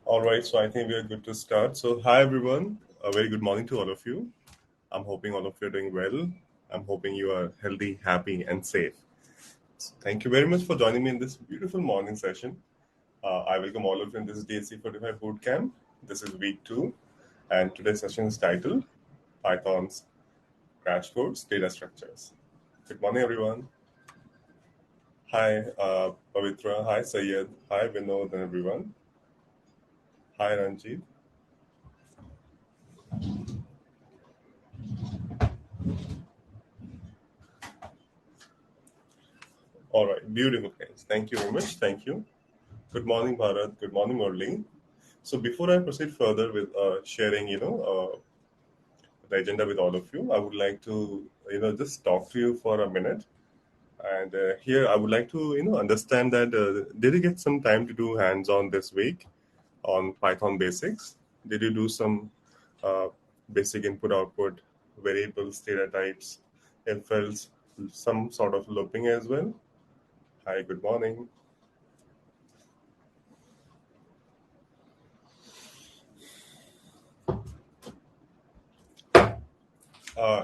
All right, so I think we are good to start. So, hi everyone, a very good morning to all of you. I'm hoping all of you are doing well. I'm hoping you are healthy, happy, and safe. So thank you very much for joining me in this beautiful morning session. I welcome all of you in this DSC45 bootcamp. This is week 2, and today's session is titled Python's Crash Course Data Structures. Good morning, everyone. Hi, Pavitra. Hi, Sayed. Hi, Vinod, and everyone. Hi, Ranjit. All right, beautiful guys. Thank you very much. Thank you. Good morning, Bharat. Good morning, Murli. So before I proceed further with sharing, the agenda with all of you, I would like to, just talk to you for a minute. And here, I would like to, understand that did you get some time to do hands-on this week on Python basics? Did you do some uh, basic input-output variables, data types, if else, some sort of looping as well? Hi, good morning.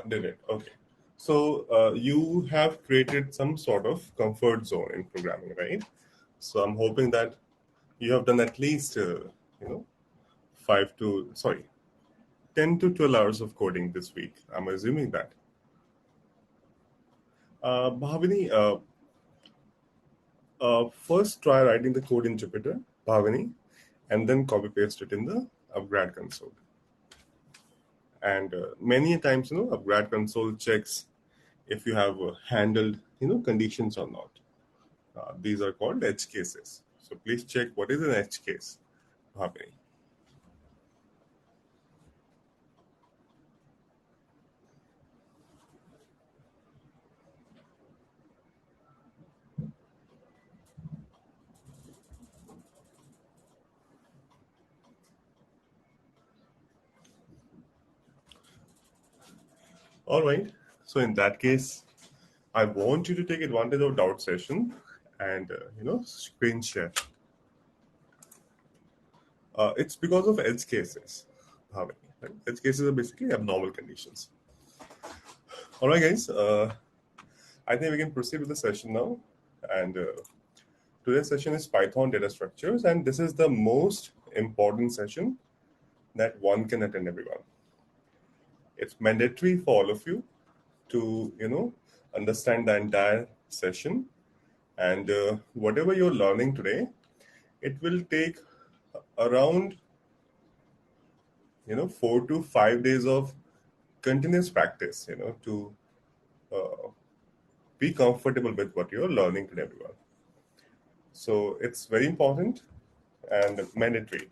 Did it? Okay. So you have created some sort of comfort zone in programming, right? So I'm hoping that you have done at least, 10 to 12 hours of coding this week. I'm assuming that. Bhavini, first try writing the code in Jupyter, Bhavini, and then copy paste it in the upgrade console. And many times, upgrade console checks if you have handled, conditions or not. These are called edge cases. So please check what is an edge case happening. All right. So in that case, I want you to take advantage of doubt session and screen share. It's because of edge cases. Bhavani, right? Edge cases are basically abnormal conditions. All right, guys. I think we can proceed with the session now. And today's session is Python data structures, and this is the most important session that one can attend, everyone. It's mandatory for all of you to understand the entire session, and whatever you're learning today, it will take around 4 to 5 days of continuous practice to uh, be comfortable with what you're learning today, everyone. So it's very important and mandatory,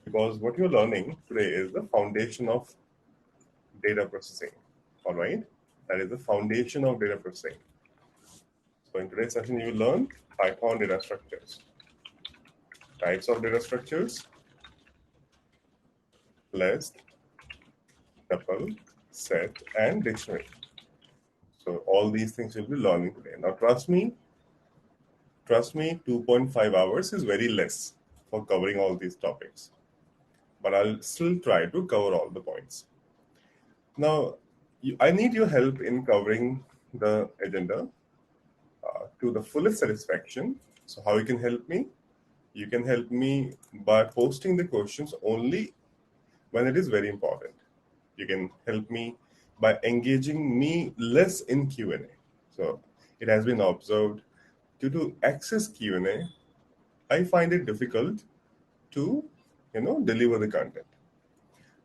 because what you're learning today is the foundation of data processing. All right, that is the foundation of data processing. So in today's session, you will learn Python data structures, types of data structures, list, tuple, set, and dictionary. So all these things you'll be learning today. Now trust me, 2.5 hours is very less for covering all these topics. But I'll still try to cover all the points. Now, I need your help in covering the agenda to the fullest satisfaction. So how you can help me? You can help me by posting the questions only when it is very important. You can help me by engaging me less in Q&A. So it has been observed, due to access Q&A, I find it difficult to deliver the content.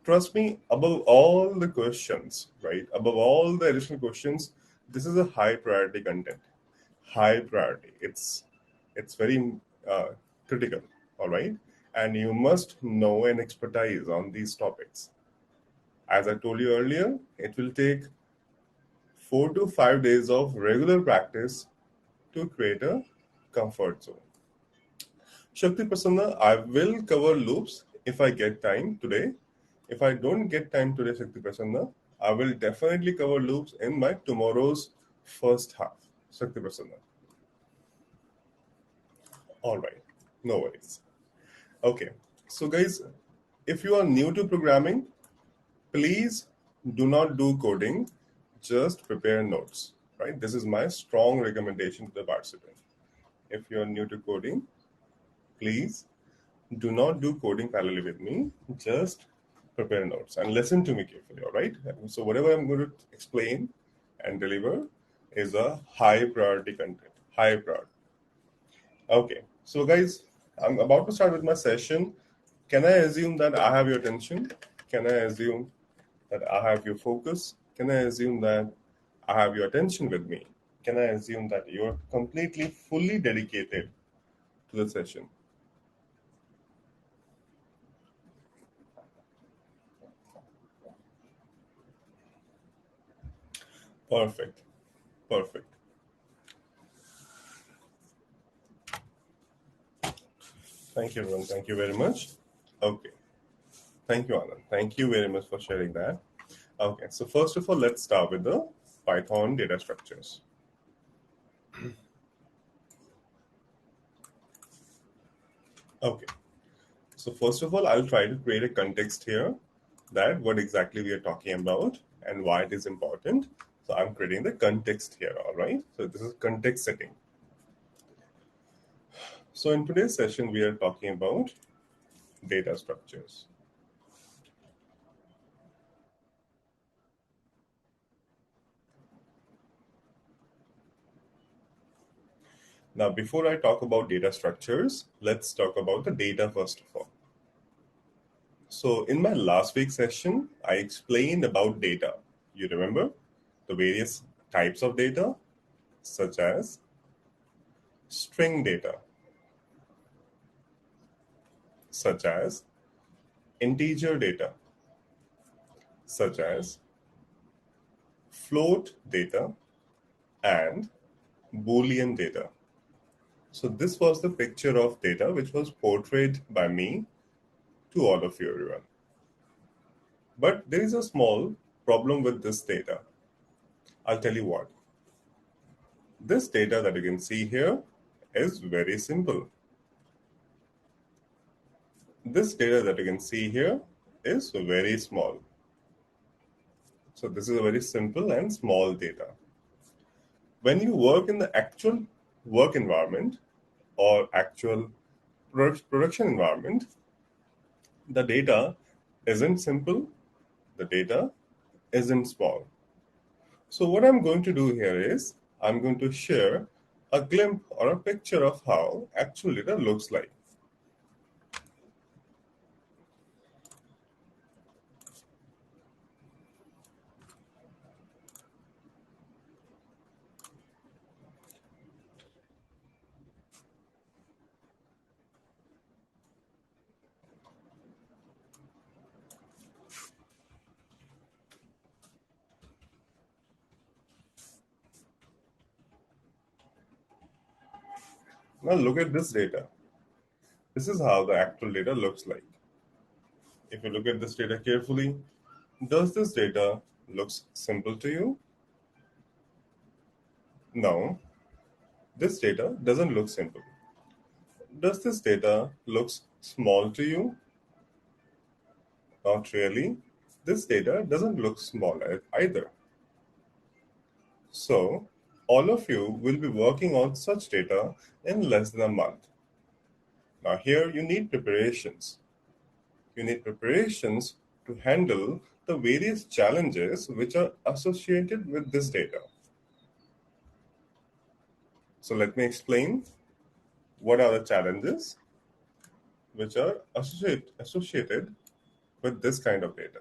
Trust me, above all the questions, right, above all the additional questions, this is a high priority content. High priority. It's very critical. All right, and you must know and expertise on these topics. As I told you earlier, it will take 4 to 5 days of regular practice to create a comfort zone. Shakti Prasanna, I will cover loops if I get time today. If I don't get time today, Shakti Prasanna, I will definitely cover loops in my tomorrow's first half. Shakti Prasanna. All right, no worries. Okay. So guys, if you are new to programming, please do not do coding, just prepare notes, right? This is my strong recommendation to the participant. If you are new to coding, please do not do coding parallelly with me, just prepare notes and listen to me carefully, all right? So whatever I'm going to explain and deliver is a high priority content, high priority. Okay, so guys, I'm about to start with my session. Can I assume that I have your attention? Can I assume that I have your focus? Can I assume that I have your attention with me? Can I assume that you're completely, fully dedicated to the session? Perfect. Perfect. Thank you, everyone. Thank you very much. Okay. Thank you, Anand. Thank you very much for sharing that. Okay. So first of all, let's start with the Python data structures. Okay. So first of all, I'll try to create a context here that what exactly we are talking about and why it is important. So I'm creating the context here, all right? So this is context setting. So in today's session, we are talking about data structures. Now, before I talk about data structures, let's talk about the data first of all. So in my last week's session, I explained about data. You remember the various types of data, such as string data, such as integer data, such as float data, and Boolean data. So this was the picture of data which was portrayed by me to all of you, everyone. But there is a small problem with this data. I'll tell you what. This data that you can see here is very simple. This data that you can see here is very small. So this is a very simple and small data. When you work in the actual work environment or actual production environment, the data isn't simple, the data isn't small. So what I'm going to do here is I'm going to share a glimpse or a picture of how actual data looks like. Now look at this data. This is how the actual data looks like. If you look at this data carefully, does this data looks simple to you? No, this data doesn't look simple. Does this data looks small to you? Not really. This data doesn't look small either. So all of you will be working on such data in less than a month. Now here you need preparations. You need preparations to handle the various challenges which are associated with this data. So let me explain what are the challenges which are associated with this kind of data.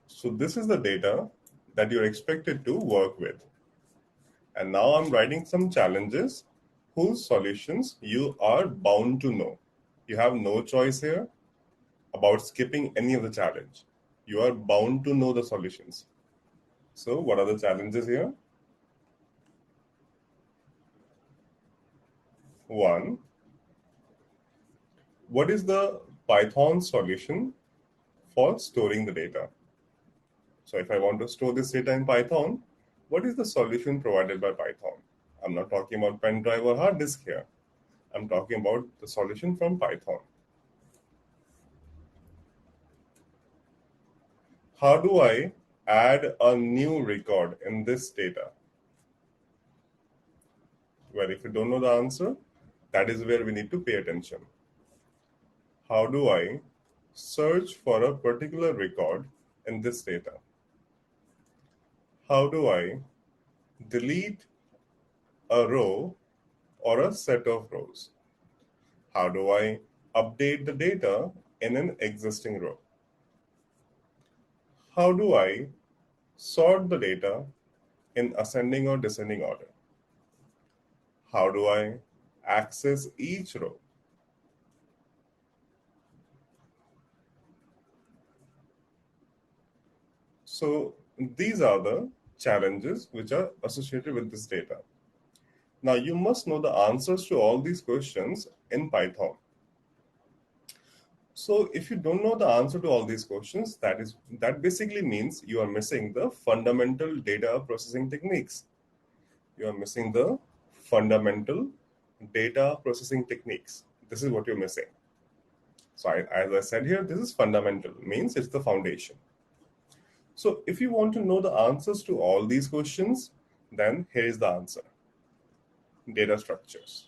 So this is the data that you're expected to work with. And now I'm writing some challenges whose solutions you are bound to know. You have no choice here about skipping any of the challenge. You are bound to know the solutions. So what are the challenges here? One, what is the Python solution for storing the data. So if I want to store this data in Python, what is the solution provided by Python? I'm not talking about pen drive or hard disk here. I'm talking about the solution from Python. How do I add a new record in this data? Well, if you don't know the answer, that is where we need to pay attention. How do I search for a particular record in this data? How do I delete a row or a set of rows? How do I update the data in an existing row? How do I sort the data in ascending or descending order? How do I access each row? So these are the challenges which are associated with this data. Now you must know the answers to all these questions in Python. So if you don't know the answer to all these questions, that basically means you are missing the fundamental data processing techniques. You are missing the fundamental data processing techniques. This is what you're missing. So as I said here, this is fundamental, means it's the foundation. So if you want to know the answers to all these questions, then here is the answer. Data structures.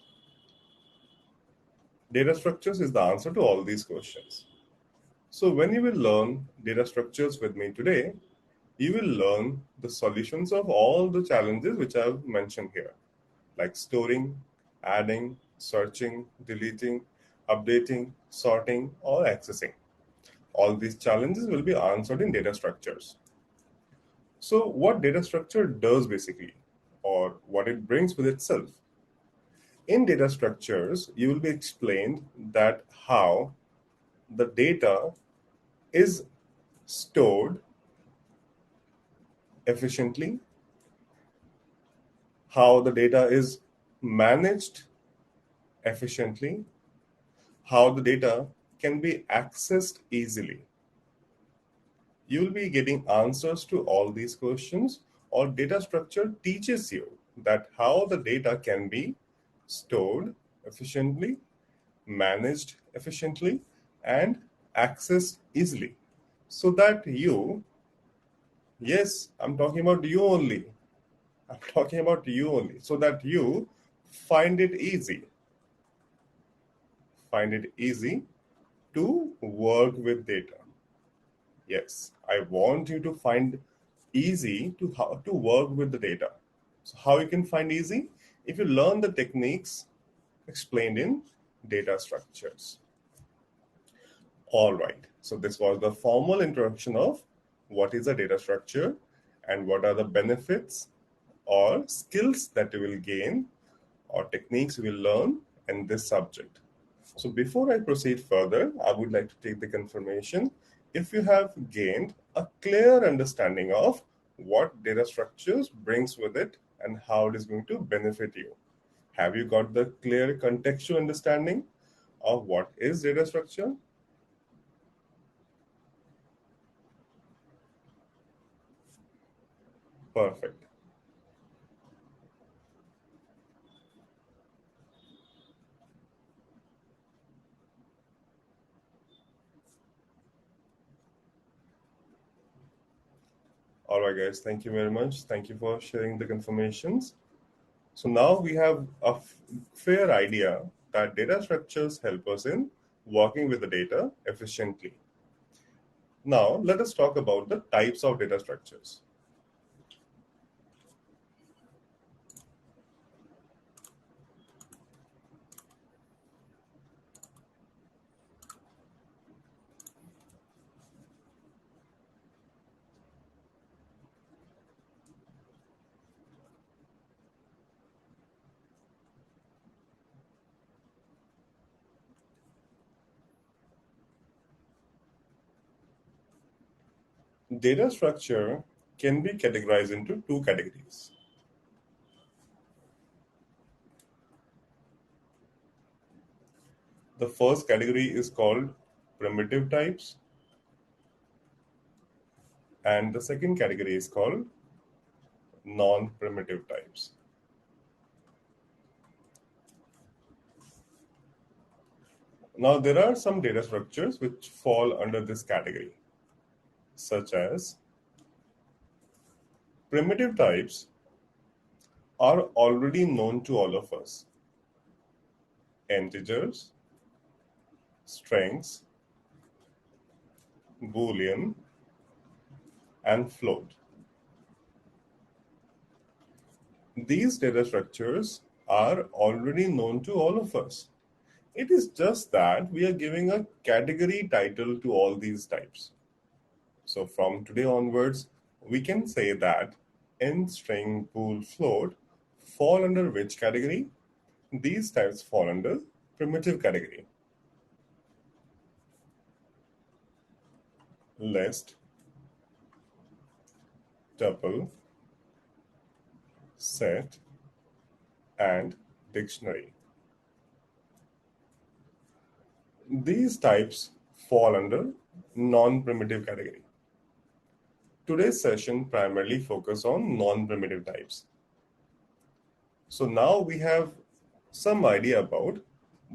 Data structures is the answer to all these questions. So when you will learn data structures with me today, you will learn the solutions of all the challenges which I have mentioned here, like storing, adding, searching, deleting, updating, sorting, or accessing. All these challenges will be answered in data structures. So what data structure does basically, or what it brings with itself. In data structures, you will be explained that how the data is stored efficiently, how the data is managed efficiently, how the data can be accessed easily. You will be getting answers to all these questions, or data structure teaches you that how the data can be stored efficiently, managed efficiently, and accessed easily. So that you, yes, I'm talking about you only. I'm talking about you only. So that you find it easy. Find it easy to work with data. Yes, I want you to find easy to how to work with the data. So how you can find easy? If you learn the techniques explained in data structures. All right. So this was the formal introduction of what is a data structure and what are the benefits or skills that you will gain or techniques you will learn in this subject. So before I proceed further, I would like to take the confirmation if you have gained a clear understanding of what data structures brings with it and how it is going to benefit you. Have you got the clear contextual understanding of what is data structure? Perfect. All right, guys. Thank you very much. Thank you for sharing the confirmations. So now we have a fair idea that data structures help us in working with the data efficiently. Now, let us talk about the types of data structures. Data structure can be categorized into two categories. The first category is called primitive types, and the second category is called non-primitive types. Now, there are some data structures which fall under this category, such as primitive types are already known to all of us. Integers, strings, boolean, and float. These data structures are already known to all of us. It is just that we are giving a category title to all these types. So from today onwards, we can say that int, string, bool, float fall under which category? These types fall under primitive category. List, tuple, set, and dictionary. These types fall under non-primitive category. Today's session primarily focus on non-primitive types. So now we have some idea about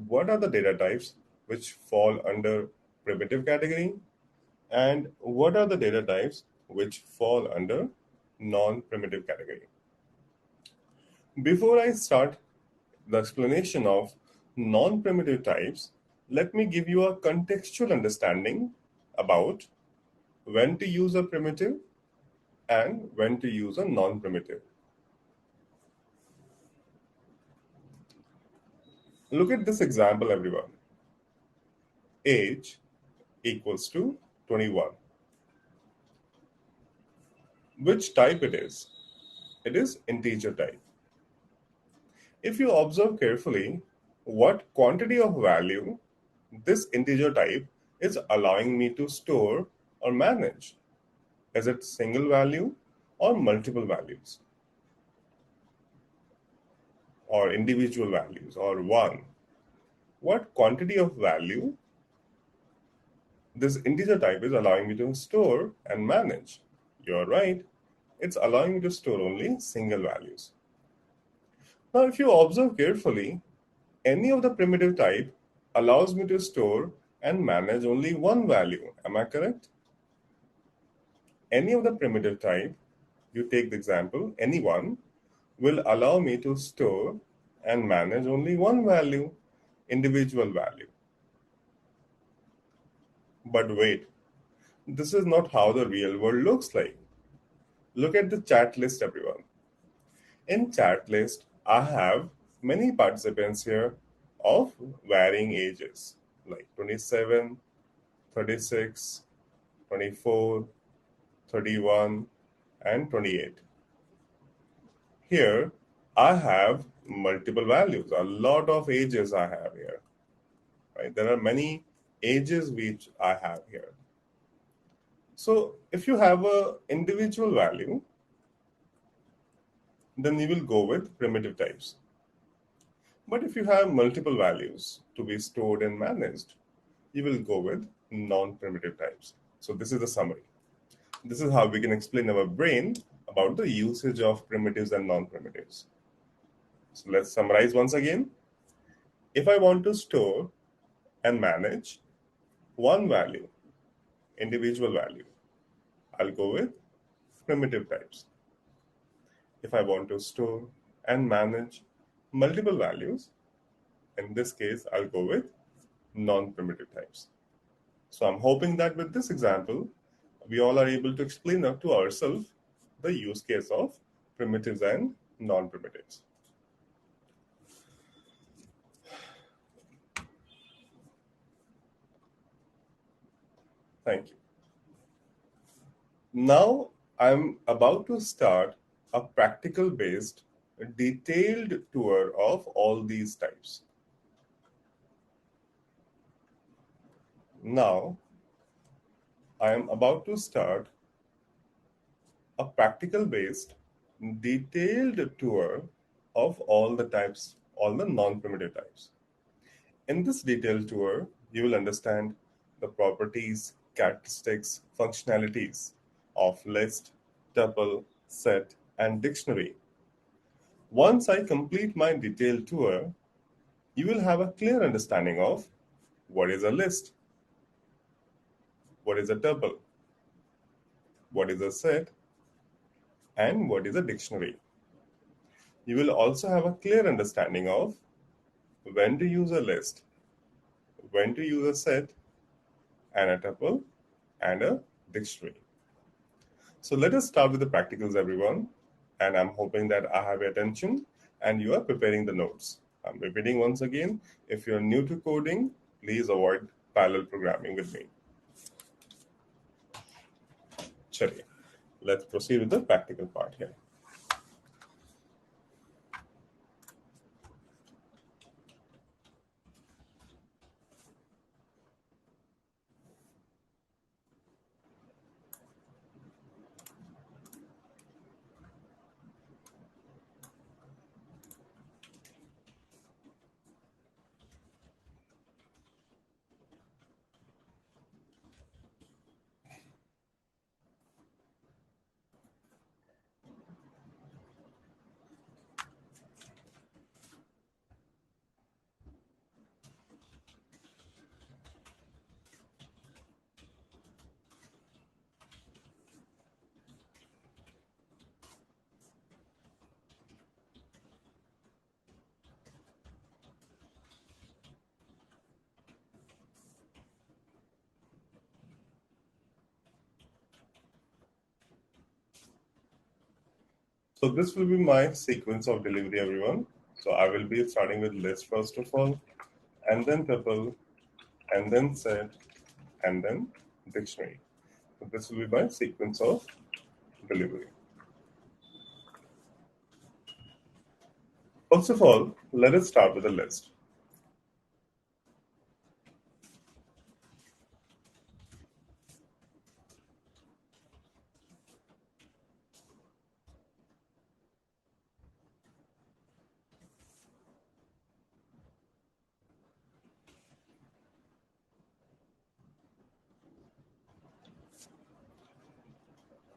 what are the data types which fall under primitive category and what are the data types which fall under non-primitive category. Before I start the explanation of non-primitive types, let me give you a contextual understanding about when to use a primitive and when to use a non-primitive. Look at this example, everyone. Age equals to 21. Which type it is? It is integer type. If you observe carefully, what quantity of value this integer type is allowing me to store or manage? Is it single value or multiple values? Or individual values or one? What quantity of value this integer type is allowing me to store and manage? You're right, it's allowing me to store only single values. Now, if you observe carefully, any of the primitive type allows me to store and manage only one value. Am I correct? Any of the primitive type, you take the example, anyone, will allow me to store and manage only one value, individual value. But wait, this is not how the real world looks like. Look at the chat list, everyone. In chat list, I have many participants here of varying ages, like 27, 36, 24, 31, and 28. Here, I have multiple values, a lot of ages I have here. Right? There are many ages which I have here. So if you have an individual value, then you will go with primitive types. But if you have multiple values to be stored and managed, you will go with non-primitive types. So this is the summary. This is how we can explain our brain about the usage of primitives and non-primitives. So let's summarize once again. If I want to store and manage one value, individual value, I'll go with primitive types. If I want to store and manage multiple values, in this case, I'll go with non-primitive types. So I'm hoping that with this example, we all are able to explain to ourselves the use case of primitives and non-primitives. Thank you. Now I'm about to start a practical based detailed tour of all these types. Now I am about to start a practical based detailed tour of all the types, all the non-primitive types. In this detailed tour, you will understand the properties, characteristics, functionalities of list, tuple, set, and dictionary. Once I complete my detailed tour, you will have a clear understanding of what is a list, what is a tuple, what is a set, and what is a dictionary. You will also have a clear understanding of when to use a list, when to use a set, and a tuple, and a dictionary. So let us start with the practicals, everyone. And I'm hoping that I have your attention and you are preparing the notes. I'm repeating once again, if you're new to coding, please avoid parallel programming with me. Chaliye, let's proceed with the practical part here. So this will be my sequence of delivery, everyone. So I will be starting with list first of all, and then tuple, and then set, and then dictionary. So this will be my sequence of delivery. First of all, let us start with a list.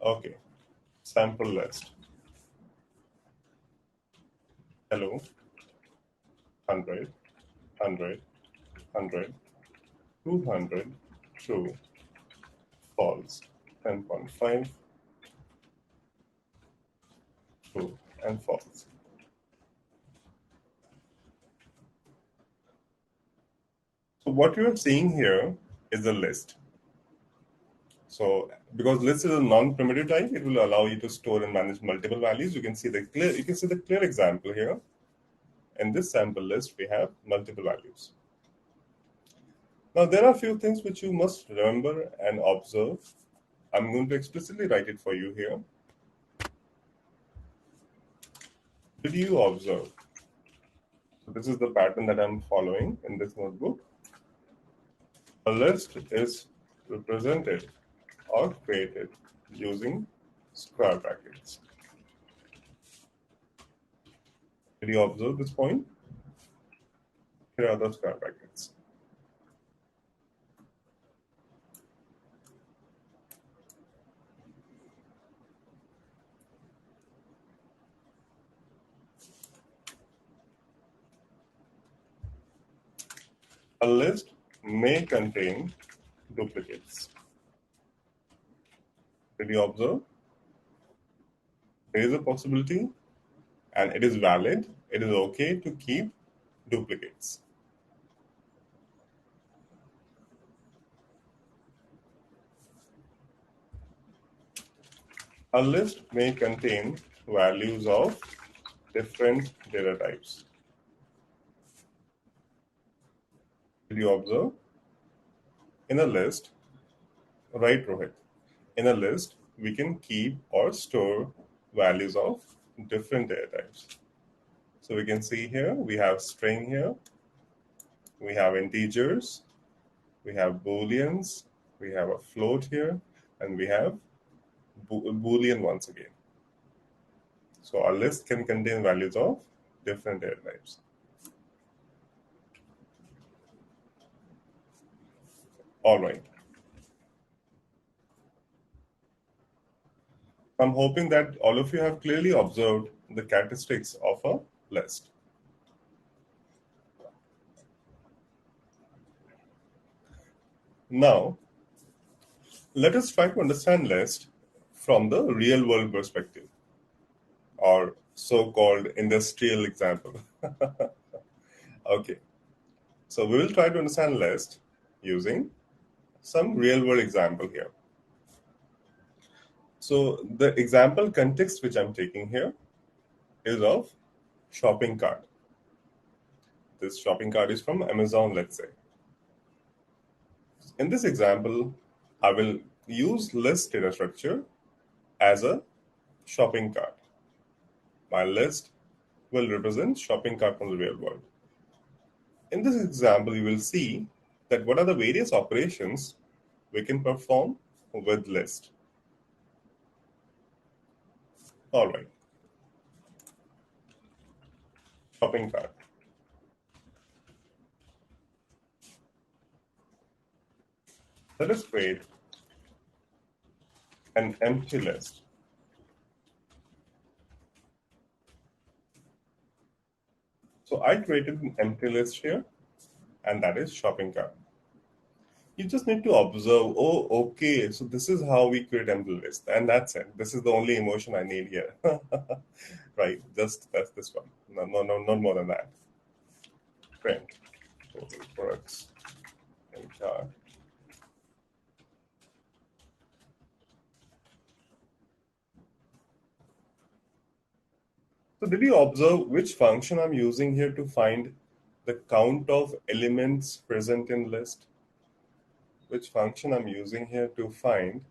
Okay, sample list. Hello, 100, 100, 100, 200, true, false, 10.5, true, and false. So what you are seeing here is a list. So because list is a non-primitive type, it will allow you to store and manage multiple values. You can see the clear example here. In this sample list, we have multiple values. Now there are a few things which you must remember and observe. I'm going to explicitly write it for you here. Did you observe? So this is the pattern that I'm following in this notebook. A list is represented or created using square brackets. Did you observe this point? Here are the square brackets. A list may contain duplicates. Did you observe? There is a possibility, and it is valid. It is okay to keep duplicates. A list may contain values of different data types. Did you observe? In a list, right, Rohit? In a list, we can keep or store values of different data types. So we can see here, we have string here, we have integers, we have booleans, we have a float here, and we have boolean once again. So a list can contain values of different data types. All right. I'm hoping that all of you have clearly observed the characteristics of a list. Now, let us try to understand list from the real world perspective, or so called industrial example. Okay, so we will try to understand list using some real world example here. So, the example context which I'm taking here is of shopping cart. This shopping cart is from Amazon, let's say. In this example, I will use list data structure as a shopping cart. My list will represent shopping cart from the real world. In this example, you will see that what are the various operations we can perform with list. All right. Shopping cart. Let us create an empty list. So I created an empty list here, and that is shopping cart. You just need to observe, oh, okay, so this is how we create empty list, and that's it. This is the only emotion I need here. Right, just that's this one. No, not more than that. Print total products in chart. So did you observe which function I'm using here to find the count of elements present in list? Which function I'm using here to find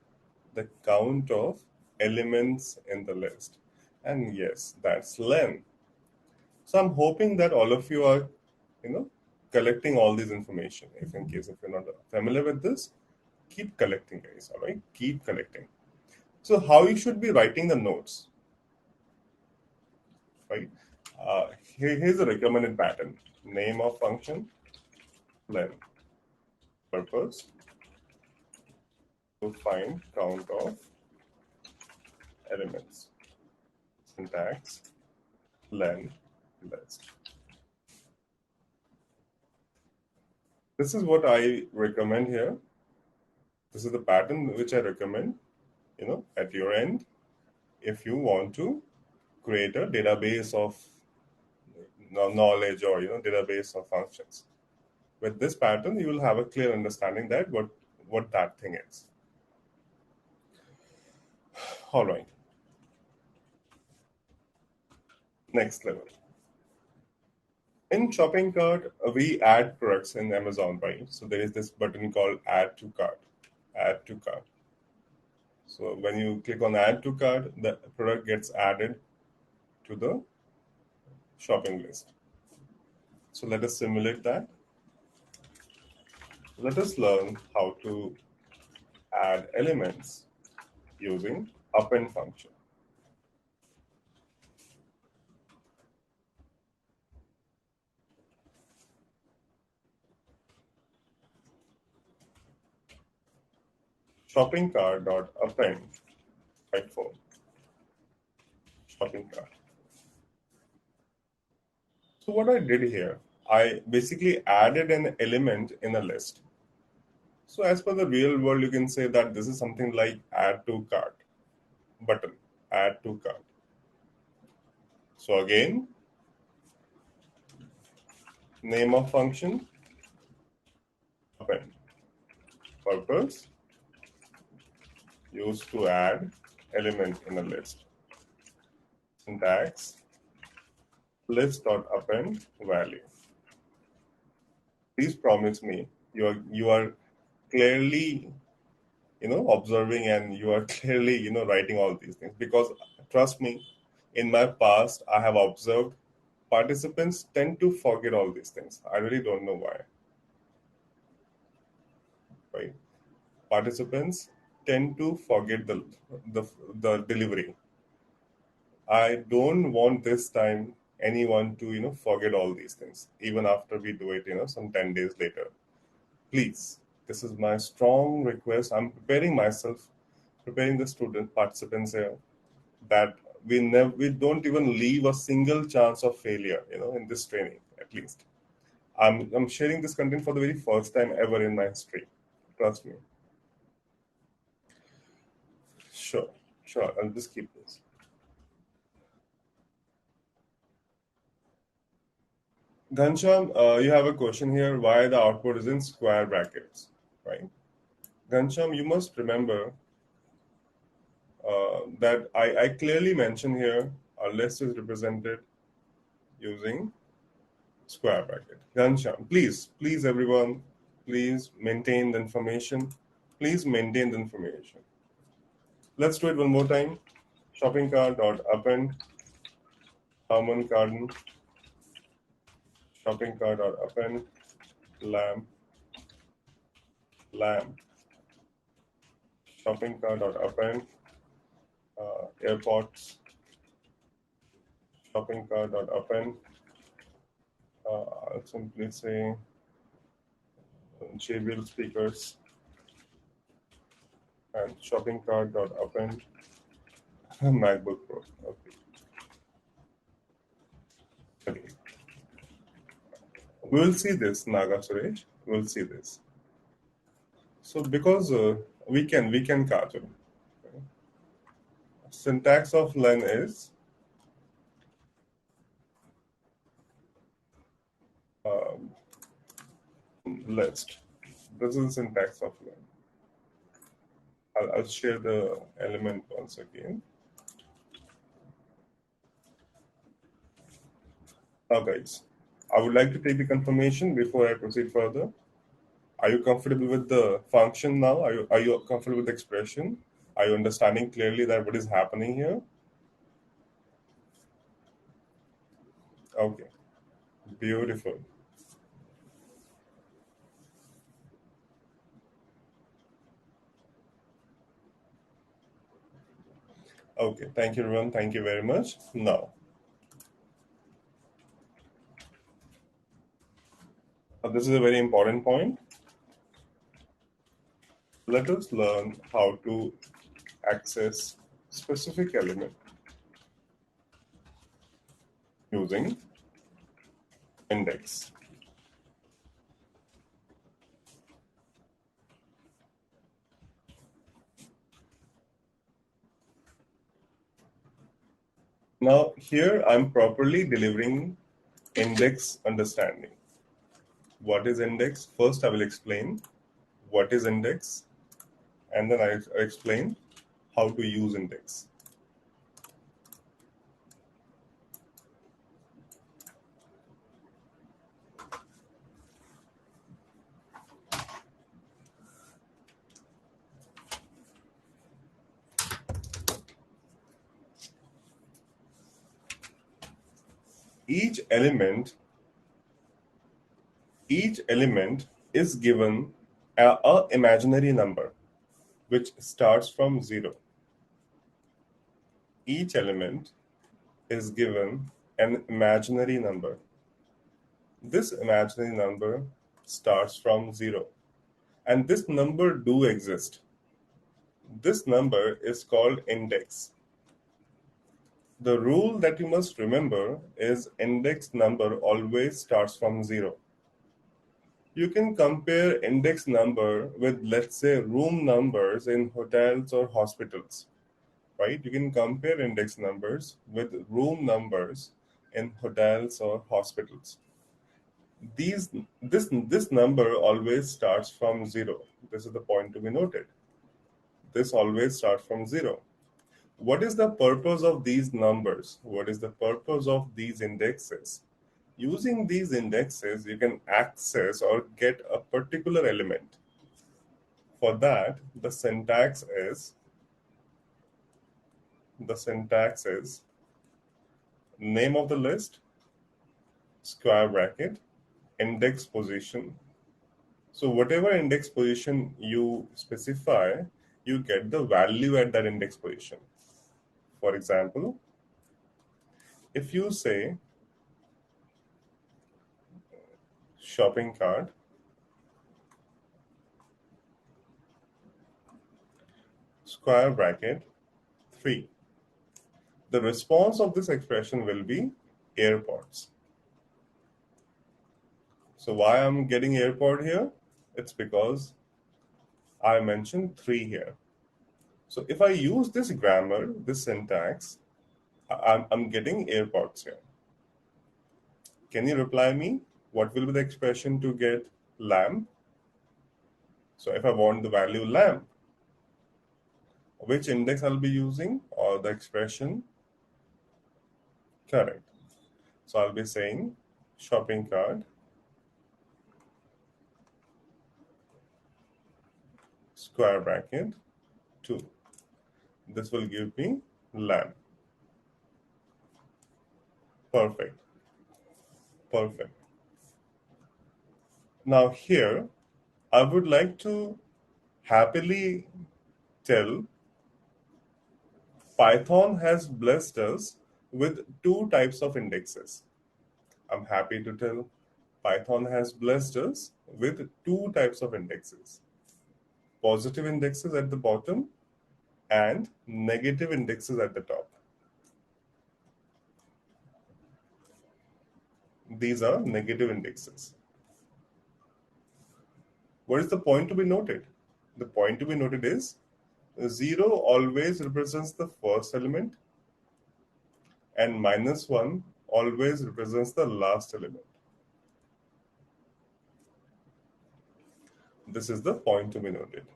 the count of elements in the list? And yes, that's len. So I'm hoping that all of you are, collecting all this information. If in case if you're not familiar with this, keep collecting, guys. All right, keep collecting. So how you should be writing the notes, right? Here's a recommended pattern: name of function, len, purpose to find count of elements, syntax, len, list. This is what I recommend here. This is the pattern which I recommend, at your end, if you want to create a database of knowledge, or database of functions. With this pattern, you will have a clear understanding that what that thing is. All right. Next level. In shopping cart, we add products in Amazon, right? So there is this button called add to cart. Add to cart. So when you click on add to cart, the product gets added to the shopping list. So let us simulate that. Let us learn how to add elements using append function. Shopping cart dot append right form. Shopping cart. So what I did here, I basically added an element in a list. So as per the real world, you can say that this is something like add to cart button, add to cart. So again, name of function, append, purpose, used to add element in a list, syntax, list.append value. Please promise me you are clearly observing, and you are clearly writing all these things, because trust me, in my past I have observed participants tend to forget all these things. I really don't know why, right? Participants tend to forget the delivery. I don't want this time anyone to forget all these things, even after we do it some 10 days later. Please This is my strong request. I'm preparing myself, preparing the student participants here, that we don't even leave a single chance of failure, in this training at least. I'm sharing this content for the very first time ever in my history. Trust me. Sure, sure. I'll just keep this. Ghanshyam, you have a question here. Why the output is in square brackets, right? Ghanshyam, you must remember that I clearly mentioned here our list is represented using square bracket. Ghanshyam, please everyone, please maintain the information. Please maintain the information. Let's do it one more time. Shopping cart dot append Harman Kardon. Shopping cart dot append lamp lamp. Shopping cart dot append airports. Shopping cart dot append. I'll simply say JBL speakers and shopping cart dot append MacBook Pro. Okay. We will see this, Naga Suresh. We will see this. So because we can Kajal. Okay. Syntax of len is um, list. This is the syntax of len. I'll share the element once again. Now, guys, I would like to take the confirmation before I proceed further. Are you comfortable with the function now? Are you comfortable with the expression? Are you understanding clearly that what is happening here? Okay, beautiful. Okay, thank you, everyone. Thank you very much. Now, this is a very important point. Let us learn how to access specific element using index. Now, here I'm properly delivering index understanding. What is index? First, I will explain what is index, and then I explain how to use index. Each element is given a imaginary number which starts from 0. Each element is given an imaginary number. This imaginary number starts from 0, and this number do exist. This number is called index. The rule that you must remember is index number always starts from 0. You can compare index number with, let's say, room numbers in hotels or hospitals, right? You can compare index numbers with room numbers in hotels or hospitals. This number always starts from 0. This is the point to be noted. This always starts from 0. What is the purpose of these numbers? What is the purpose of these indexes? Using these indexes, you can access or get a particular element. For that, the syntax is name of the list, square bracket, index position. So whatever index position you specify, you get the value at that index position. For example, if you say shopping cart square bracket 3. The response of this expression will be AirPods. So why I'm getting AirPod here? It's because I mentioned 3 here. So if I use this grammar, this syntax, I'm getting AirPods here. Can you reply me? What will be the expression to get lamp? So if I want the value lamp, which index I'll be using or the expression? Correct. So I'll be saying shopping cart square bracket 2. This will give me lamp. Perfect. Perfect. Now here, I would like to happily tell Python has blessed us with 2 types of indexes. I'm happy to tell Python has blessed us with 2 types of indexes. Positive indexes at the bottom and negative indexes at the top. These are negative indexes. What is the point to be noted? The point to be noted is 0 always represents the first element and -1 always represents the last element. This is the point to be noted.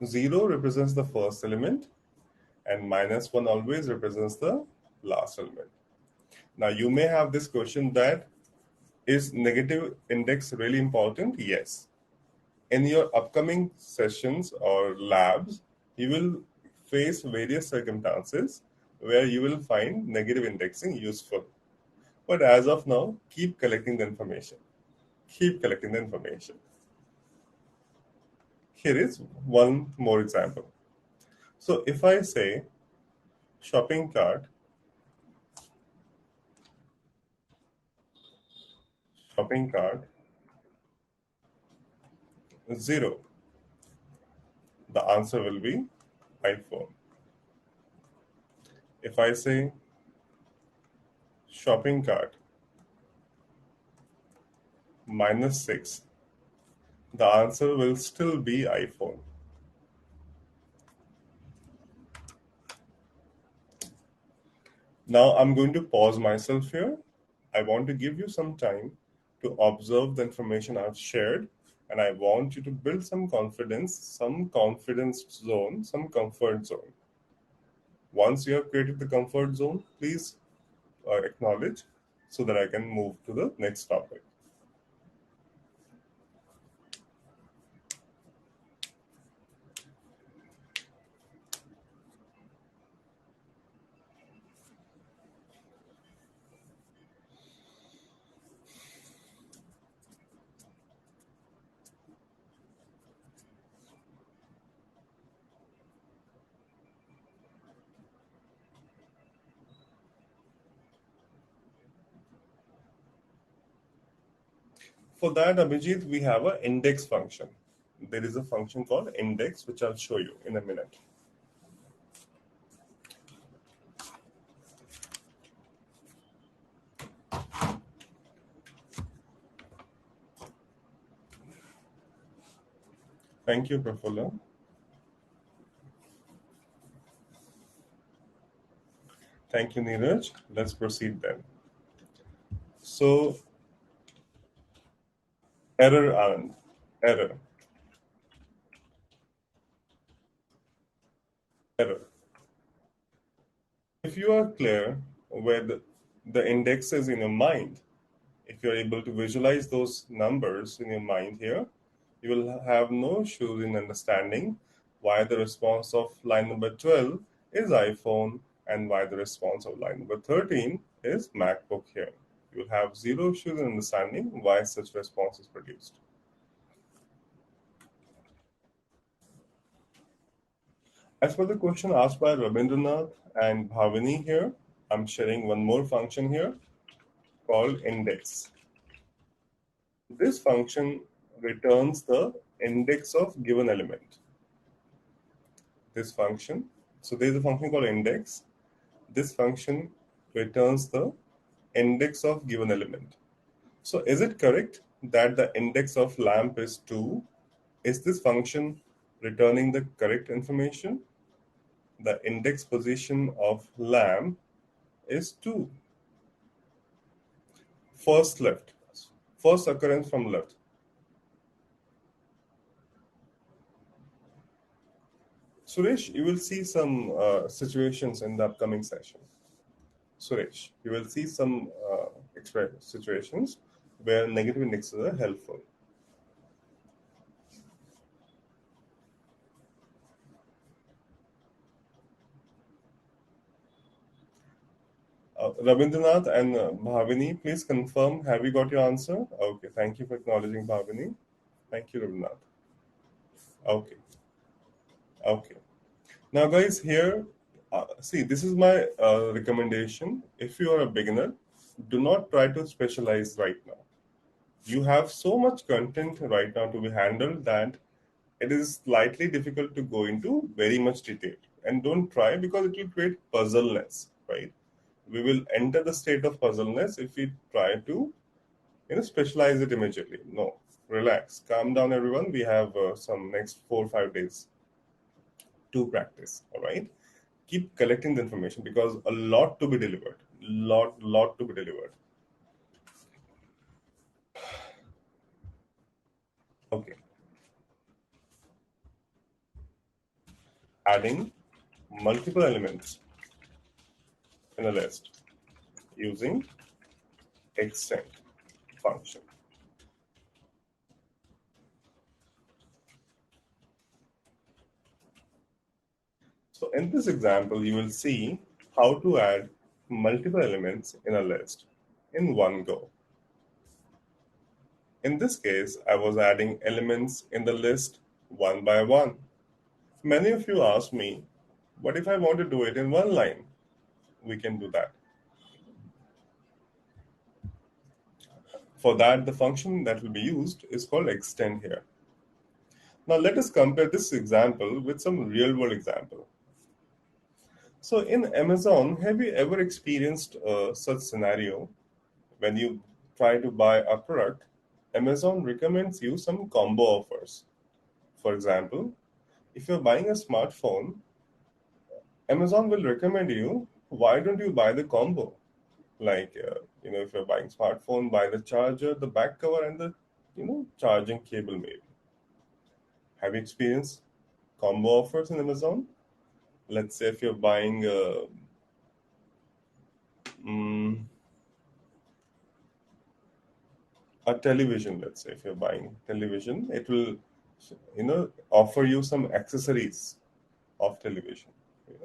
Zero represents the first element and -1 always represents the last element. Now you may have this question that is negative index really important? Yes. In your upcoming sessions or labs, you will face various circumstances where you will find negative indexing useful. But as of now, keep collecting the information. Keep collecting the information. Here is one more example. So if I say shopping cart 0, the answer will be iPhone. If I say shopping cart -6, the answer will still be iPhone. Now I'm going to pause myself here. I want to give you some time to observe the information I've shared, and I want you to build some confidence zone, some comfort zone. Once you have created the comfort zone, please acknowledge so that I can move to the next topic. For that, Abhijit, we have an index function. There is a function called index, which I'll show you in a minute. Thank you, Prafulla. Thank you, Neeraj. Let's proceed then. So, error, Anand. Error. If you are clear where the index is in your mind, if you're able to visualize those numbers in your mind here, you will have no issues in understanding why the response of line number 12 is iPhone and why the response of line number 13 is MacBook here. You'll have zero issues in understanding why such response is produced. As for the question asked by Rabindranath and Bhavini here, I'm sharing one more function here called index. This function returns the index of given element. This function, so there is a function called index. This function returns the index of given element. So is it correct that the index of lamp is 2? Is this function returning the correct information? The index position of lamp is 2. First left. First occurrence from left. Suresh, you will see some situations in the upcoming session. Suresh, you will see some situations where negative indexes are helpful. Rabindranath and Bhavini, please confirm, have you got your answer? Okay, thank you for acknowledging Bhavini. Thank you, Rabindranath. Okay, okay. Now, guys, here, see, this is my recommendation. If you are a beginner, do not try to specialize right now. You have so much content right now to be handled that it is slightly difficult to go into very much detail. And don't try, because it will create puzzleness, right? We will enter the state of puzzleness if we try to specialize it immediately. No, relax, calm down, everyone. We have some next 4 or 5 days to practice. All right, keep collecting the information because a lot to be delivered. Lot to be delivered. Okay, adding multiple elements in a list using extend function. So in this example, you will see how to add multiple elements in a list in one go. In this case, I was adding elements in the list one by one. Many of you ask me, what if I want to do it in one line? We can do that. For that, the function that will be used is called extend here. Now let us compare this example with some real world example. So in Amazon, have you ever experienced such scenario when you try to buy a product? Amazon recommends you some combo offers. For example, if you're buying a smartphone, Amazon will recommend you, why don't you buy the combo? Like, if you're buying smartphone, buy the charger, the back cover, and the, charging cable maybe. Have you experienced combo offers in Amazon? Let's say if you're buying a television, let's say if you're buying television, it will, offer you some accessories of television,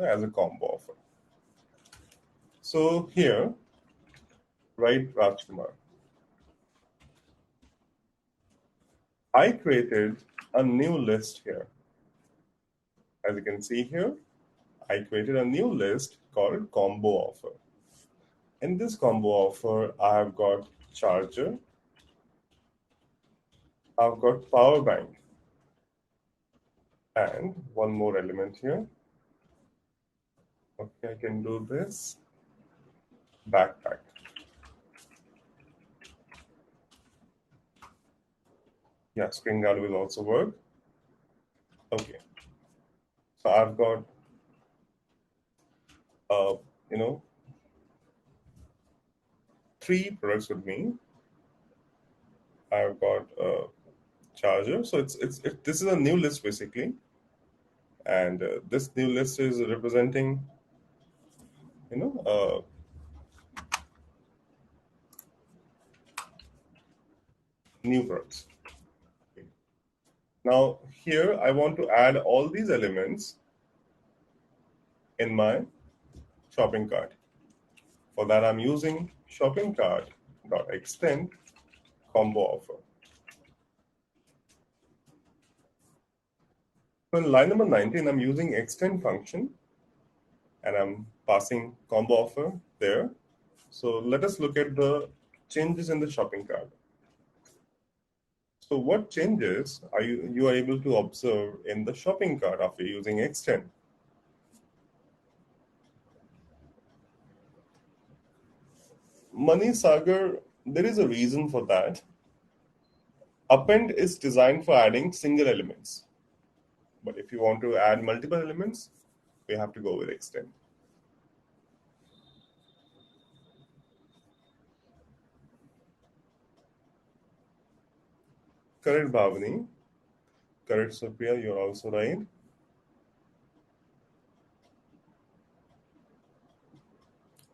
as a combo offer. So here, right, Rajkumar, I created a new list here. As you can see here, I created a new list called combo offer. In this combo offer, I have got charger, I've got power bank, and one more element here. Okay, I can do this. Backpack. Yeah, screen guard will also work. Okay. So I've got, uh, 3 products with me. I've got a charger. So this is a new list basically, and this new list is representing, new products. Okay. Now here I want to add all these elements in my shopping cart. For that, I'm using shopping cart dot extend combo offer. So in line number 19, I'm using extend function and I'm passing combo offer there. So let us look at the changes in the shopping cart. So what changes are you are able to observe in the shopping cart after using extend? Money Sagar, there is a reason for that. Append is designed for adding single elements. But if you want to add multiple elements, we have to go with extend. Correct, Bhavani. Correct, Supriya, you're also right.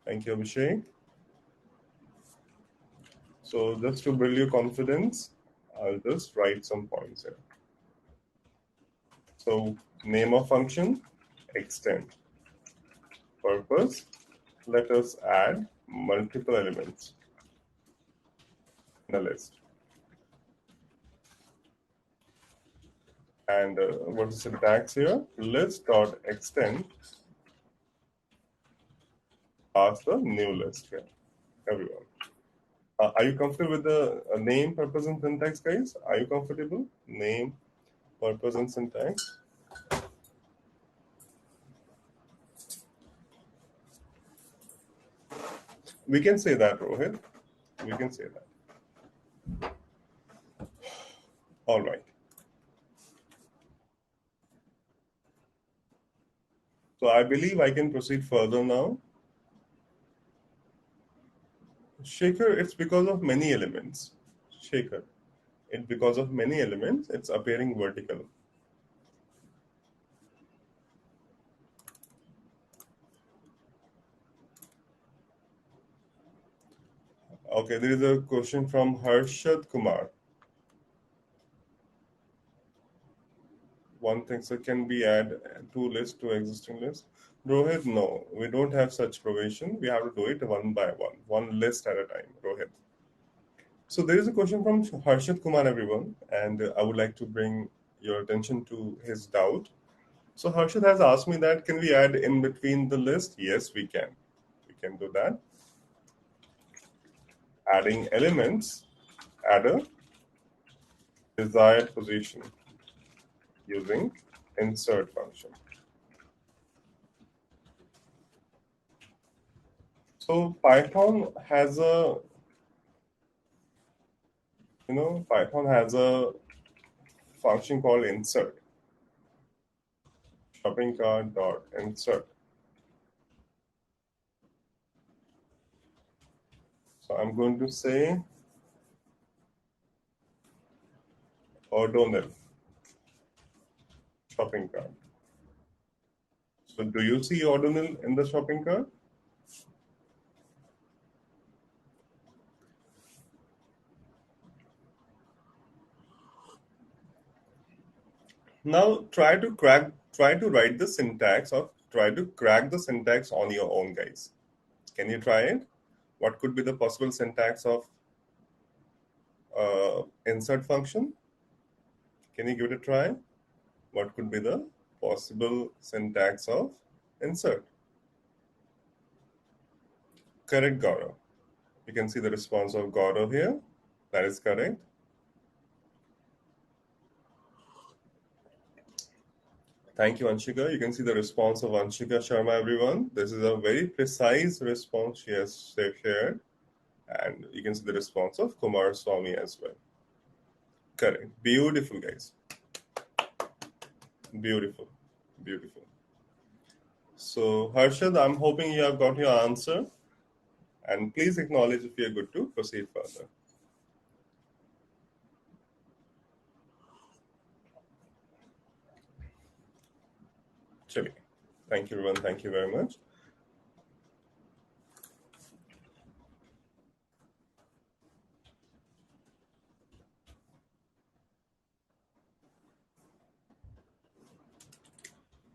Thank you, Abhishek. So just to build your confidence, I'll just write some points here. So name of function, extend. Purpose, let us add multiple elements in a list. And what is the syntax here? List.extend as the new list here, everyone. Are you comfortable with the name, purpose, and syntax, guys? Are you comfortable? Name, purpose, and syntax. We can say that, Rohit. We can say that. All right. So I believe I can proceed further now. Shaker, it's because of many elements. Shaker, it's because of many elements, it's appearing vertical. Okay, there is a question from Harshad Kumar. One thing, so can we add two lists to existing list? Rohit, no, we don't have such provision. We have to do it one by one list at a time, Rohit. So there is a question from Harshad Kumar, everyone, and I would like to bring your attention to his doubt. So Harshad has asked me that can we add in between the list? Yes, we can. We can do that. Adding elements at a desired position using insert function. So Python has a Python has a function called insert. Shopping cart dot insert. So I'm going to say ordinal shopping cart. So do you see ordinal in the shopping cart? Now try to crack the syntax on your own, guys. Can you try it? What could be the possible syntax of insert function? Can you give it a try? What could be the possible syntax of insert? Correct, Gaurav. You can see the response of Gaurav here. That is correct. Thank you, Anshika. You can see the response of Anshika Sharma, everyone. This is a very precise response she has shared. And you can see the response of Kumar Swami as well. Correct. Beautiful, guys. Beautiful. Beautiful. So, Harshad, I'm hoping you have got your answer. And please acknowledge if you're good to proceed further. Chali. Thank you, everyone. Thank you very much.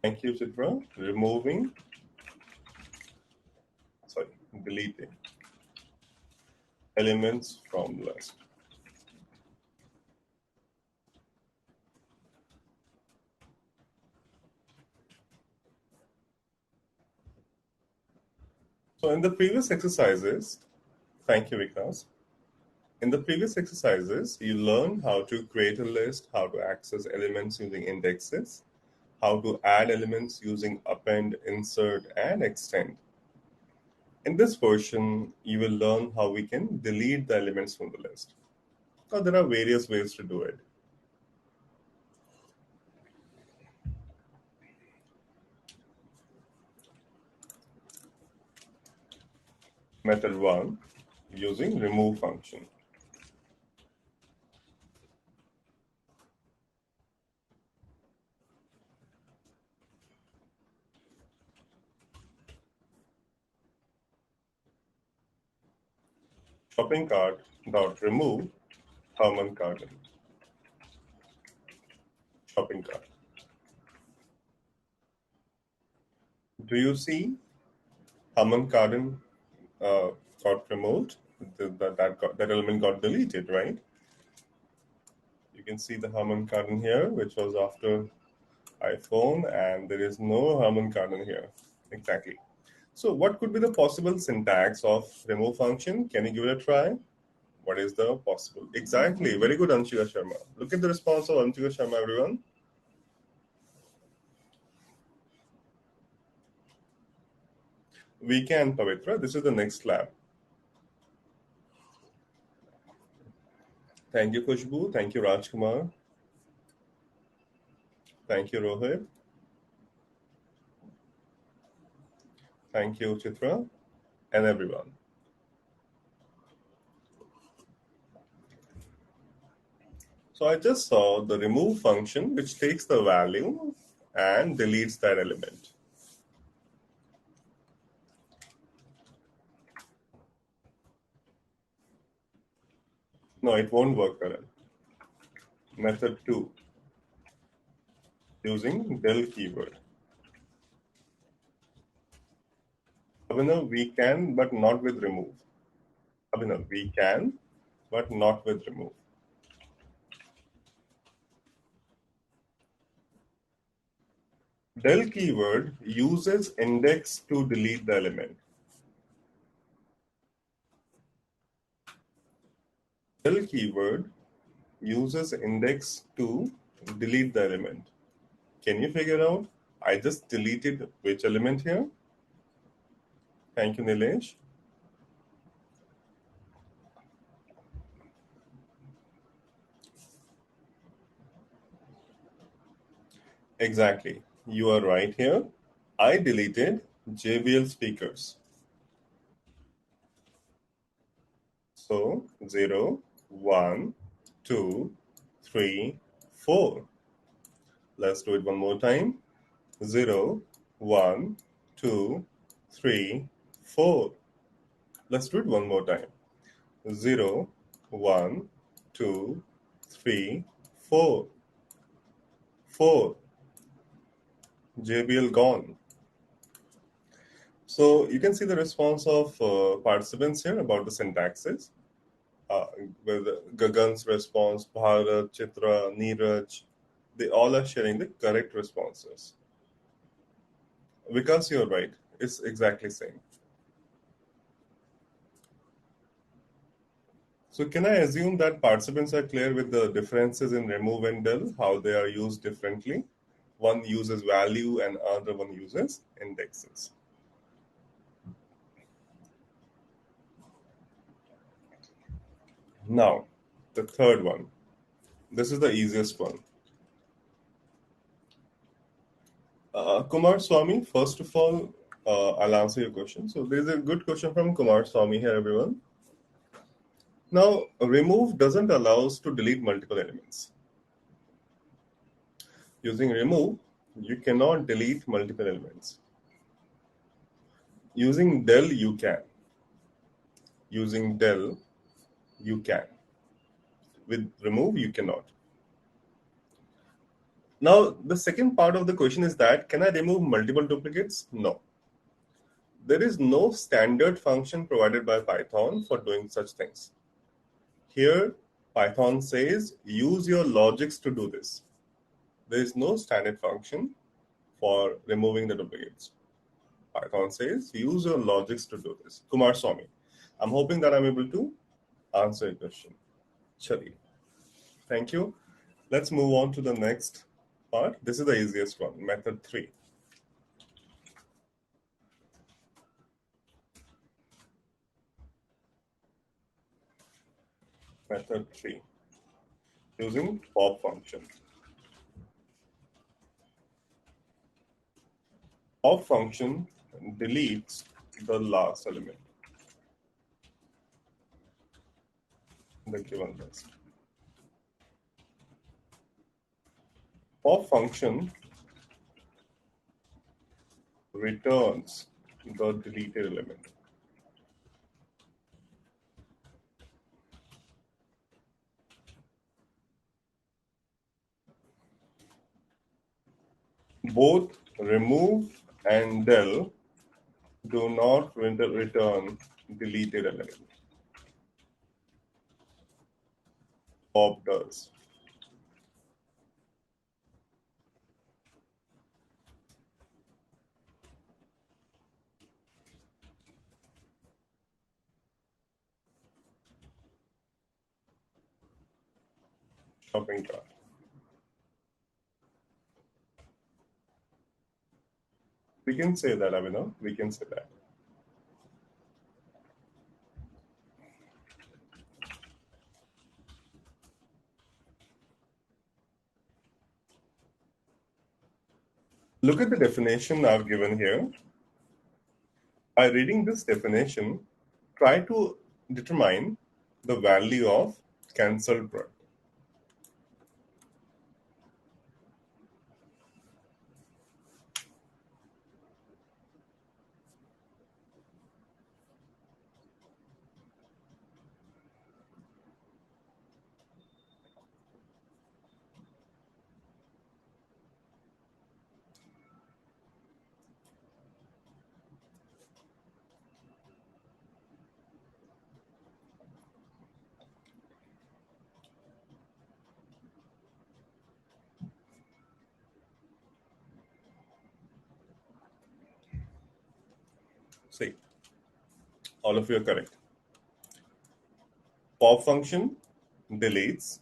Thank you, Chitra. Deleting elements from list. So in the previous exercises, thank you, Vikas. In the previous exercises, you learned how to create a list, how to access elements using indexes, how to add elements using append, insert, and extend. In this version, you will learn how we can delete the elements from the list. Now, there are various ways to do it. Method 1, using remove function. Shopping cart dot remove Herman Garden. Shopping cart. Do you see Herman Garden got removed? That element got deleted, right? You can see the Herman Garden here, which was after iPhone, and there is no Herman Garden here. Exactly. So what could be the possible syntax of remove function? Can you give it a try? What is the possible? Exactly. Very good, Anshika Sharma. Look at the response of Anshika Sharma, everyone. We can, Pavitra. This is the next lab. Thank you, Khushbu. Thank you, Rajkumar. Thank you, Rohit. Thank you, Chitra, and everyone. So I just saw the remove function, which takes the value and deletes that element. No, it won't work, Karan. Method 2, using del keyword. Abhinav, we can, but not with remove. Abhinav, we can, but not with remove. Del keyword uses index to delete the element. Del keyword uses index to delete the element. Can you figure out? I just deleted which element here? Thank you, Nilesh. Exactly. You are right here. I deleted JBL speakers. So 0, 1, 2, 3, 4. Let's do it one more time. 0, 1, 2, 3, 4. Let's do it one more time. 0, 1, 2, 3, 4. 4. JBL gone. So you can see the response of participants here about the syntaxes. With Gagan's response, Bharat, Chitra, Neeraj, they all are sharing the correct responses. Vikas, you're right. It's exactly same. So can I assume that participants are clear with the differences in remove and del, how they are used differently? One uses value and other one uses indexes. Now, the third one. This is the easiest one. Kumar Swami, first of all, I'll answer your question. So there's a good question from Kumar Swami here, everyone. Now, remove doesn't allow us to delete multiple elements. Using remove, you cannot delete multiple elements. Using del, you can. Using del, you can. With remove, you cannot. Now, the second part of the question is that, can I remove multiple duplicates? No. There is no standard function provided by Python for doing such things. Here, Python says, use your logics to do this. There is no standard function for removing the duplicates. Python says, use your logics to do this. Kumar Swami, I'm hoping that I'm able to answer your question. Chali. Thank you. Let's move on to the next part. This is the easiest one, method 3. Method 3, using pop function. Pop function deletes the last element in the given list. Pop function returns the deleted element. Both remove and del do not return deleted element. Pop does. Shopping cart. We can say that, Abhinav. We can say that. Look at the definition I've given here. By reading this definition, try to determine the value of cancelled product. See, all of you are correct. Pop function deletes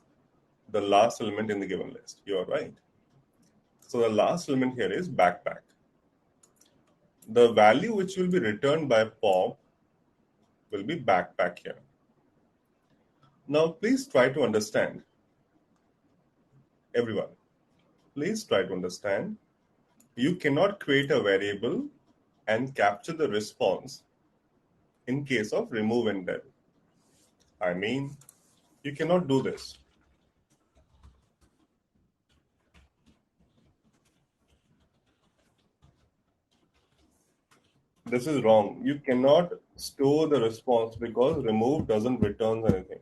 the last element in the given list. You are right. So the last element here is backpack. The value which will be returned by pop will be backpack here. Now, please try to understand. Everyone, please try to understand. You cannot create a variable and capture the response in case of remove and del. I mean, you cannot do this. This is wrong. You cannot store the response because remove doesn't return anything.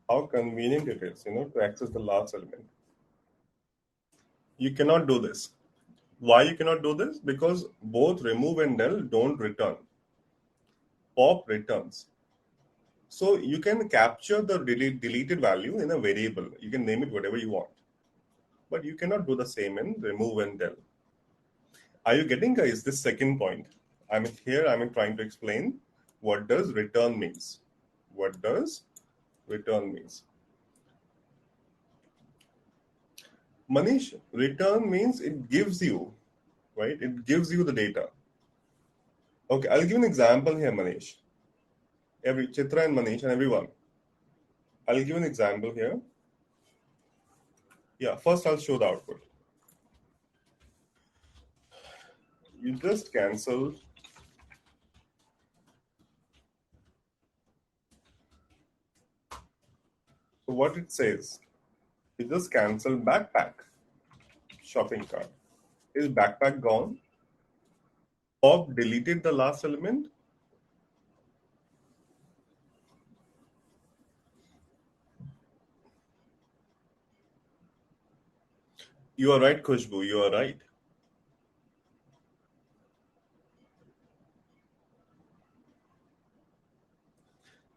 How convenient it is, to access the last element. You cannot do this. Why you cannot do this? Because both remove and del don't return. Pop returns. So you can capture the deleted value in a variable. You can name it whatever you want. But you cannot do the same in remove and del. Are you getting, guys, this second point? I'm trying to explain what does return means. What does return means? Manish, return means it gives you, right? It gives you the data. Okay, I'll give an example here, Manish. Chitra and Manish and everyone. I'll give an example here. Yeah, first I'll show the output. You just cancel. So what it says, you just cancel backpack, shopping cart. Is backpack gone? Pop deleted the last element. You are right, Khushbu, you are right.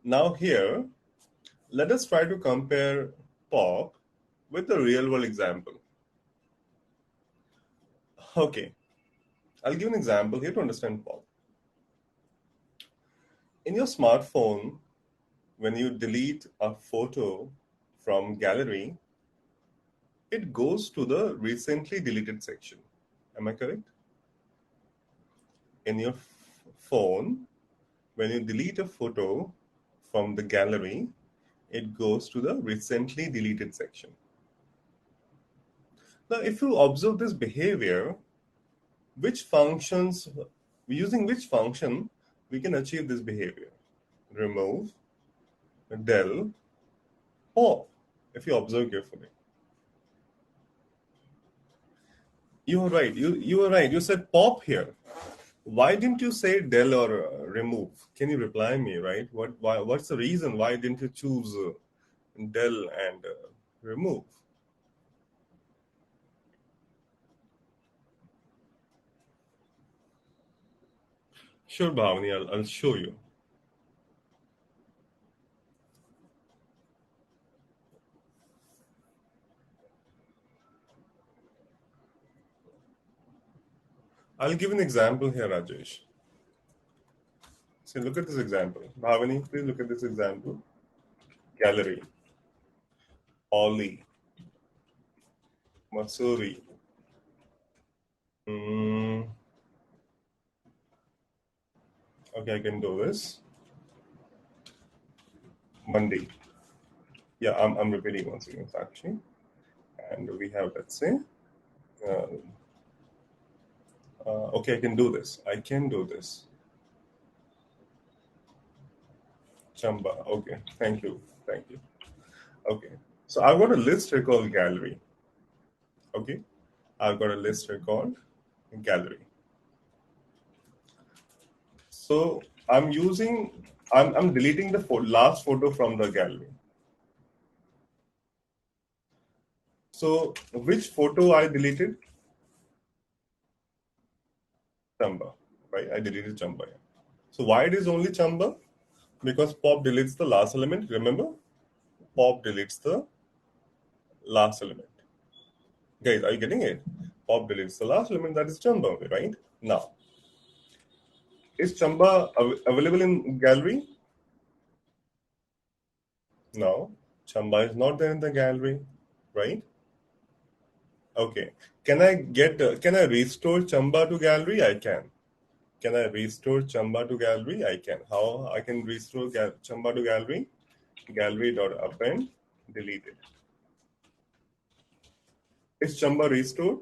Now here, let us try to compare pop with the real world example. Okay, I'll give an example here to understand pop. In your smartphone, when you delete a photo from gallery, it goes to the recently deleted section. Am I correct? In your phone, when you delete a photo from the gallery, it goes to the recently deleted section. Now, if you observe this behavior, which functions, using which function we can achieve this behavior? Remove, del, pop, if you observe carefully. You were right. You were right. You said pop here. Why didn't you say del or remove? Can you reply me, right? What's the reason? Why didn't you choose del and remove? Sure, Bhavani, I'll show you. I'll give an example here, Rajesh. See, look at this example. Bhavani, please look at this example. Gallery, Ollie, Masuri. Mm, okay, I can do this. Monday. Yeah, I'm repeating once again, actually. And we have, let's say, uh, okay, I can do this. I can do this. Chamba. Okay, thank you. Thank you. Okay, so I've got a list here called gallery. Okay, I've got a list here called gallery. So I'm deleting the last photo from the gallery. So which photo I deleted? Chamba, right? I deleted Chamba. Yeah. So why it is only Chamba? Because pop deletes the last element. Remember, pop deletes the last element. Guys, are you getting it? Pop deletes the last element, that is Chamba, right? Now, is Chamba available in gallery? No, Chamba is not there in the gallery, right? Okay. Can I restore Chamba to gallery? I can. Can I restore Chamba to gallery? I can. How I can restore Chamba to gallery? Gallery.append deleted. Is Chamba restored?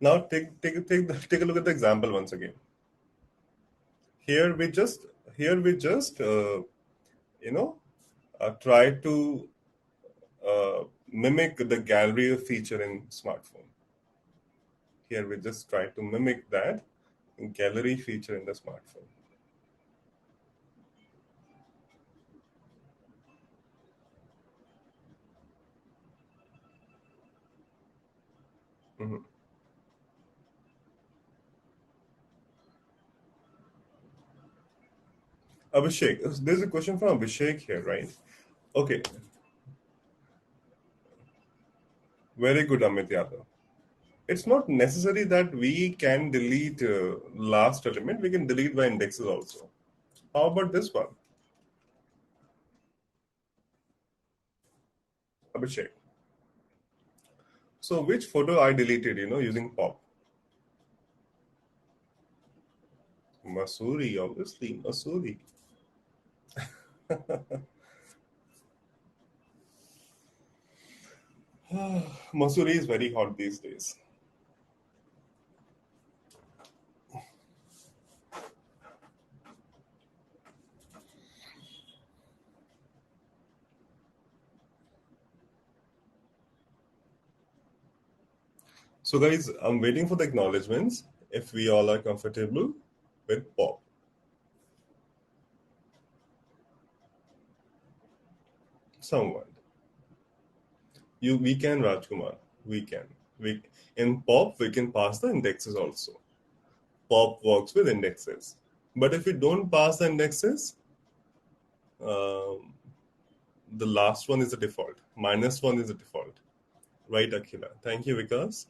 Now take a look at the example once again. Here we just you know try to mimic the gallery feature in smartphone. Here we just try to mimic that gallery feature in the smartphone. Mhm. Abhishek, there's a question from Abhishek here, right? Okay, very good, Amit Yadav. It's not necessary that we can delete last element. We can delete by indexes also. How about this one, Abhishek? So which photo I deleted, using pop? Masuri, obviously, Masuri. Masuri is very hot these days. So, guys, I'm waiting for the acknowledgements if we all are comfortable with pop. Someone. We can, Rajkumar. We can. We In pop we can pass the indexes also. Pop works with indexes. But if we don't pass the indexes, um, the last one is the default. -1 is the default. Right, Akhila. Thank you, Vikas.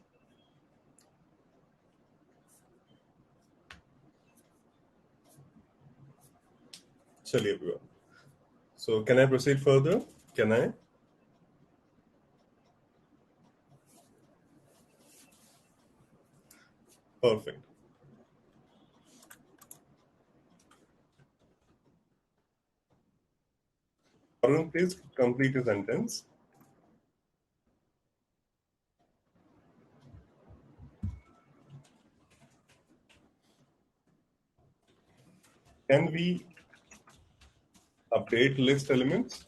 Chaliye everyone. So can I proceed further? Can I? Perfect. Arun, please complete your sentence. Can we update list elements?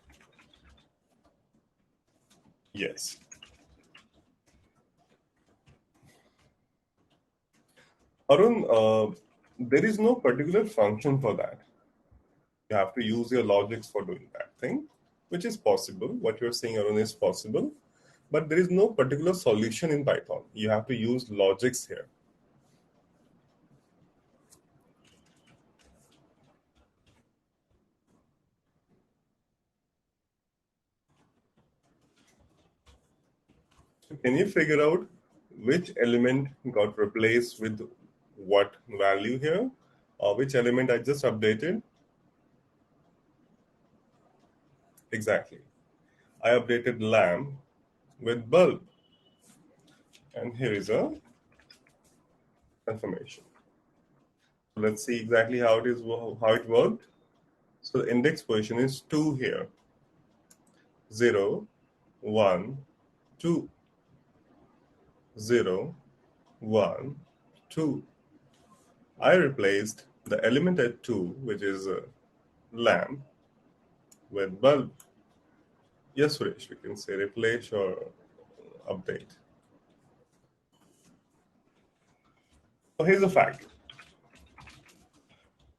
Yes. Arun, there is no particular function for that. You have to use your logics for doing that thing, which is possible. What you're saying, Arun, is possible. But there is no particular solution in Python. You have to use logics here. So can you figure out which element got replaced with what value here? Or which element I just updated? Exactly. I updated lamp with bulb. And here is a confirmation. Let's see exactly how it worked. So the index position is 2 here. 0, 1, 2. 0, 1, 2. I replaced the element at 2, which is lamp, with bulb. Yes, Suresh, we can say replace or update. So here's a fact.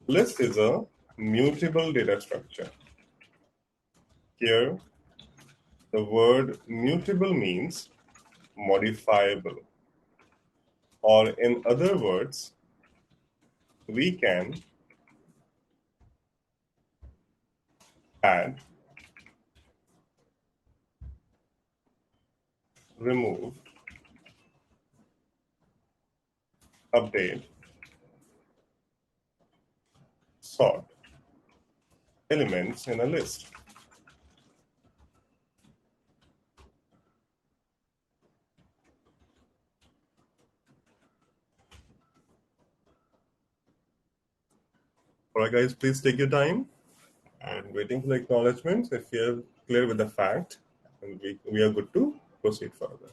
List is a mutable data structure. Here, the word mutable means modifiable. Or in other words, we can add, remove, update, sort elements in a list. All right, guys, please take your time and waiting for the acknowledgements. If you're clear with the fact, and we are good to proceed further.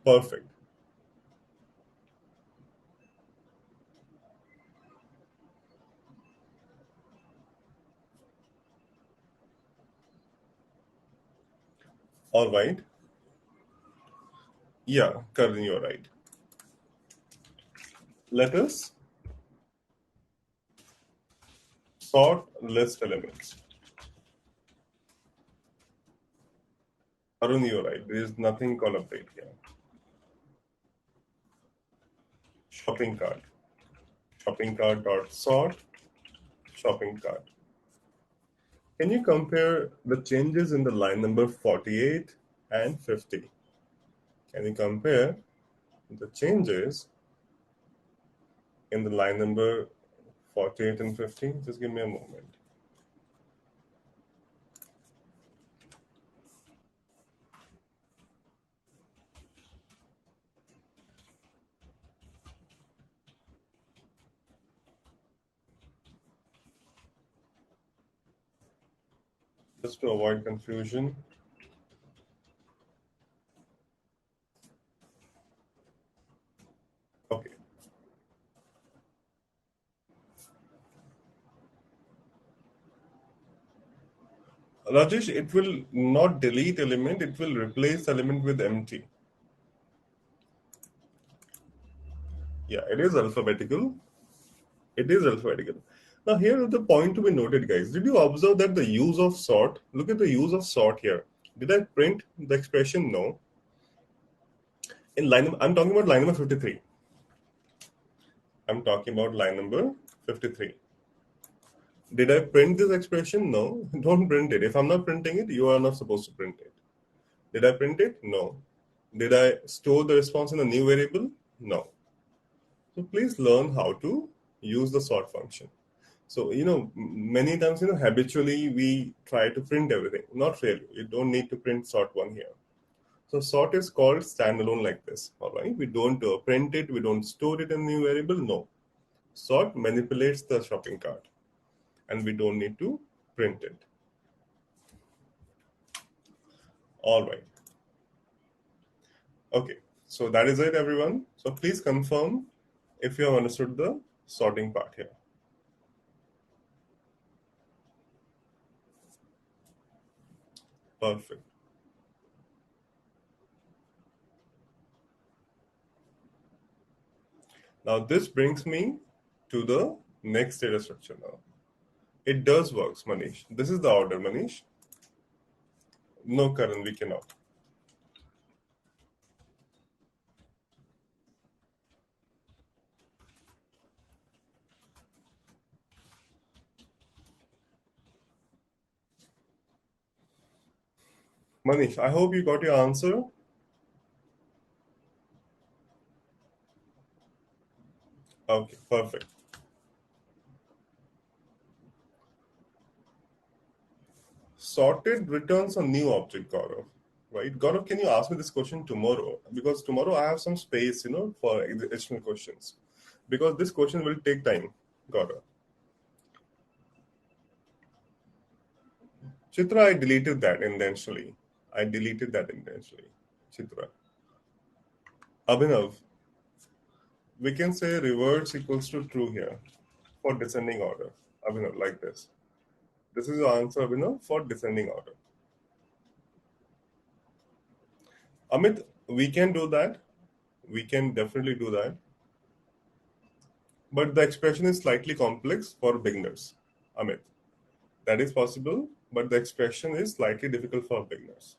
Perfect. All right. Yeah, Karan, you're right. Let us sort list elements. Arun, you're right. There is nothing called update here. Shopping cart. Shopping cart dot sort shopping cart. Can you compare the changes in the line number 48 and 50? Can you compare the changes in the line number 48 and 50? Just give me a moment. Just to avoid confusion. Okay. Rajesh, it will not delete element, it will replace element with empty. Yeah, it is alphabetical. It is alphabetical. Now, here is the point to be noted, guys. Did you observe that the use of sort, look at the use of sort here. Did I print the expression? No. In I'm talking about line number 53. I'm talking about line number 53. Did I print this expression? No. Don't print it. If I'm not printing it, you are not supposed to print it. Did I print it? No. Did I store the response in a new variable? No. So please learn how to use the sort function. So, many times, habitually we try to print everything. Not really. You don't need to print sort one here. So sort is called standalone like this. All right. We don't print it. We don't store it in a new variable. No. Sort manipulates the shopping cart and we don't need to print it. All right. Okay. So that is it, everyone. So please confirm if you have understood the sorting part here. Perfect. Now this brings me to the next data structure now. It does work, Manish. This is the order, Manish. No, Karan, we cannot. Manish, I hope you got your answer. Okay, perfect. Sorted returns a new object, Gaurav. Right? Gaurav, can you ask me this question tomorrow? Because tomorrow I have some space, for additional questions. Because this question will take time, Gaurav. Chitra, I deleted that intentionally. Chitra. Abhinav, we can say reverse equals to true here for descending order. Abhinav, like this. This is the answer, Abhinav, for descending order. Amit, we can do that. We can definitely do that. But the expression is slightly complex for beginners, Amit. That is possible, but the expression is slightly difficult for beginners.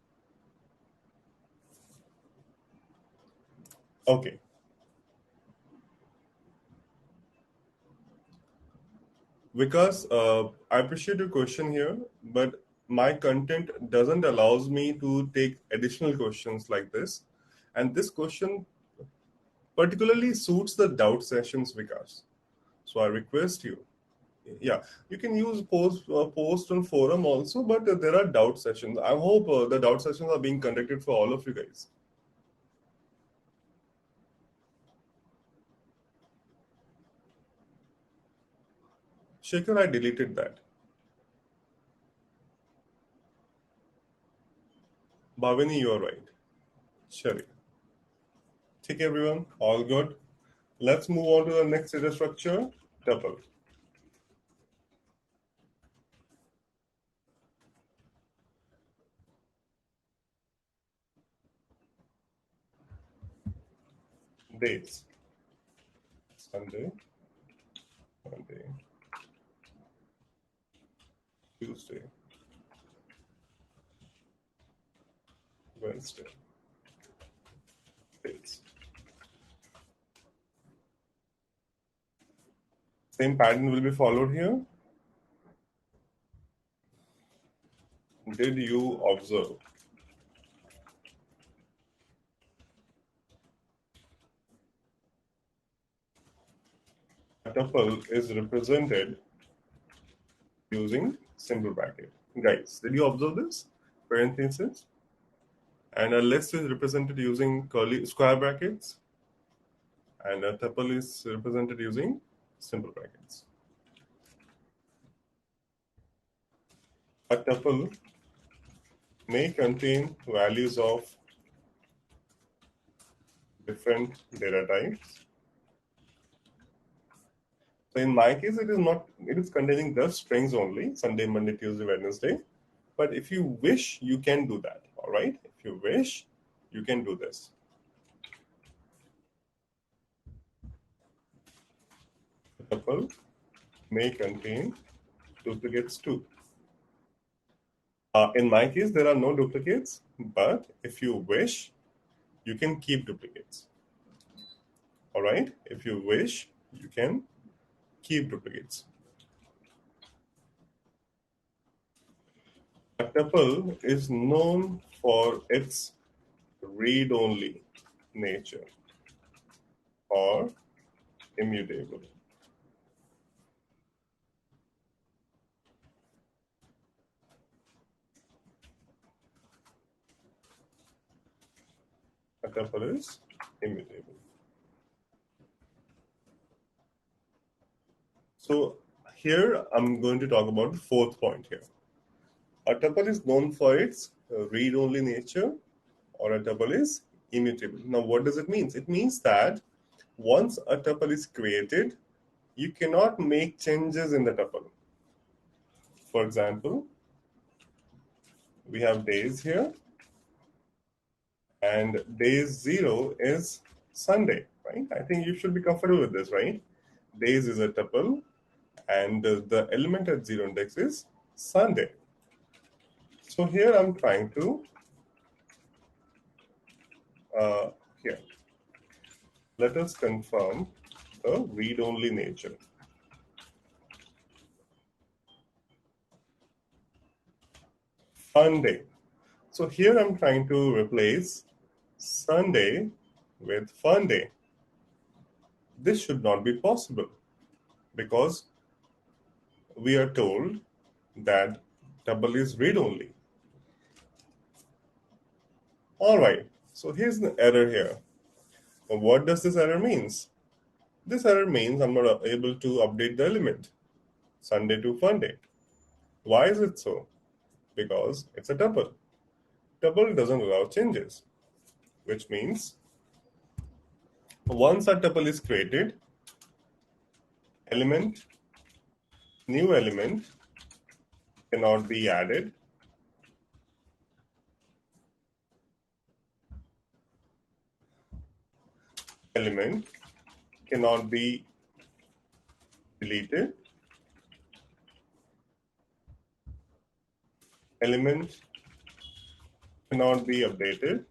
Okay. Because I appreciate your question here, but my content doesn't allows me to take additional questions like this. And this question particularly suits the doubt sessions, Vikas. So I request you. Yeah, you can use post on forum also, but there are doubt sessions. I hope the doubt sessions are being conducted for all of you guys. Shekhar, I deleted that. Bhavini, you are right. Sure. Take everyone. All good. Let's move on to the next data structure, tuple. Days. Sunday, Monday, Tuesday, Wednesday. Days. Same pattern will be followed here. Did you observe? A tuple is represented using simple bracket. Guys, did you observe this? Parenthesis. And a list is represented using curly square brackets. And a tuple is represented using simple brackets. A tuple may contain values of different data types. So in my case, it is containing the strings only, Sunday, Monday, Tuesday, Wednesday. But if you wish, you can do that. All right. If you wish, you can do this. The tuple may contain duplicates too. In my case, there are no duplicates, but if you wish, you can keep duplicates. All right? If you wish, you can keep duplicates. A tuple is known for its read-only nature or immutable. A tuple is immutable. So here I'm going to talk about the fourth point here. A tuple is known for its read-only nature or a tuple is immutable. Now what does it mean? It means that once a tuple is created, you cannot make changes in the tuple. For example, we have days here and day 0 is Sunday, right? I think you should be comfortable with this, right? Days is a tuple and the element at 0 index is Sunday. So here I'm trying to, here, let us confirm the read-only nature. Sunday. So here I'm trying to replace Sunday with fun day. This should not be possible because we are told that tuple is read-only. All right, so here's the error here. Now, what does this error means? This error means I'm not able to update the element Sunday to fun day. Why is it so? Because it's a tuple. Tuple doesn't allow changes, which means once a tuple is created, new element cannot be added. Element cannot be deleted. Element cannot be updated.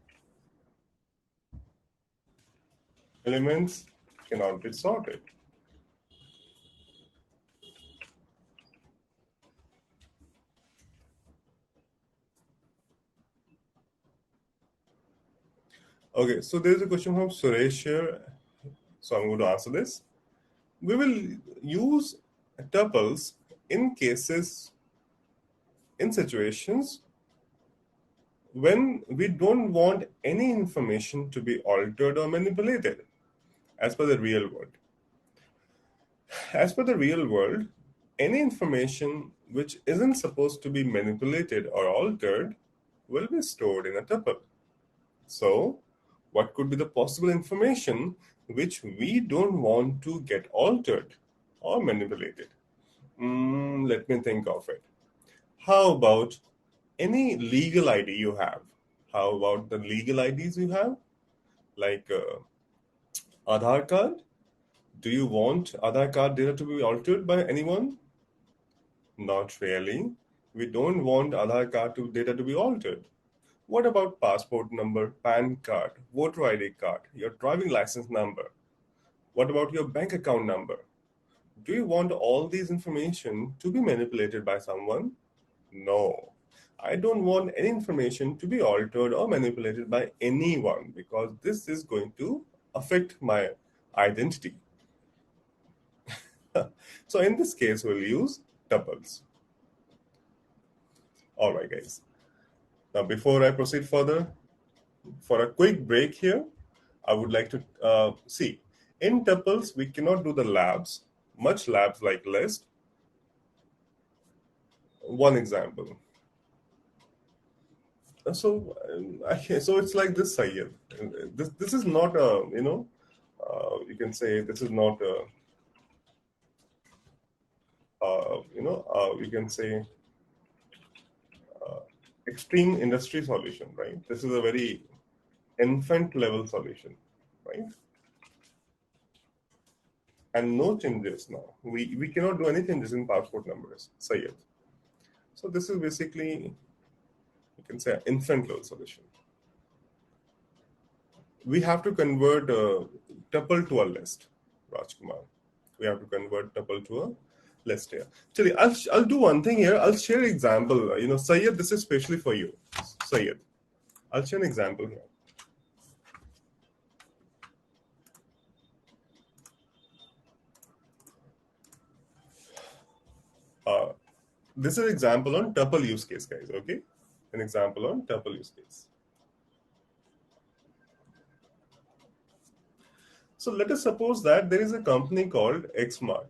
Elements cannot be sorted. Okay, so there's a question from Suresh here. So I'm going to answer this. We will use tuples in cases, in situations when we don't want any information to be altered or manipulated as per the real world. As per the real world, any information which isn't supposed to be manipulated or altered will be stored in a tuple. So, what could be the possible information which we don't want to get altered or manipulated? Let me think of it. How about any legal ID you have? How about the legal IDs you have? Like Aadhaar card? Do you want Aadhaar card data to be altered by anyone? Not really. We don't want Aadhaar card data to be altered. What about passport number, PAN card, voter ID card, your driving license number? What about your bank account number? Do you want all these information to be manipulated by someone? No. I don't want any information to be altered or manipulated by anyone because this is going to affect my identity. So in this case, we'll use tuples. All right, guys. Now, before I proceed further, for a quick break here, I would like to see in tuples we cannot do the labs, much labs like list. One example. So it's like this, Sayyid. This is not a you can say this is not a you can say extreme industry solution, right? This is a very infant level solution, right? And no changes now. We cannot do any changes in passport numbers, Sayyid. So this is basically can say infant level solution. We have to convert a tuple to a list, Rajkumar. We have to convert tuple to a list here. Actually, I'll do one thing here. I'll share an example. Syed, this is especially for you. Syed, I'll share an example here. This is an example on tuple use case, guys. Okay, an example on tuple use case. So let us suppose that there is a company called Xmart.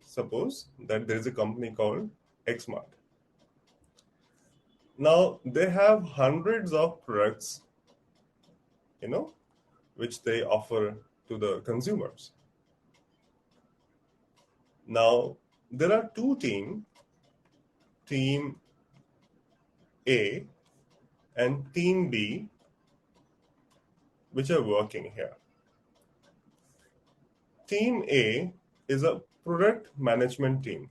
Suppose that there is a company called Xmart. Now they have hundreds of products, which they offer to the consumers. Now there are two teams, Team A and Team B, which are working here. Team A is a product management team.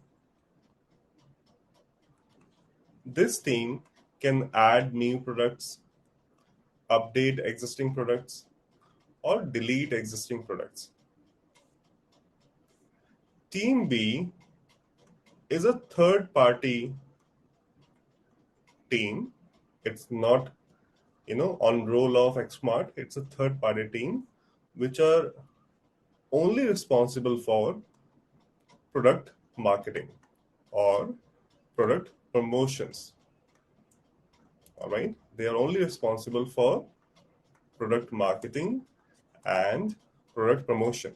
This team can add new products, update existing products, or delete existing products. Team B is a third party team. It's not, on roll of Xmart. It's a third party team which are only responsible for product marketing or product promotions. All right. They are only responsible for product marketing and product promotion.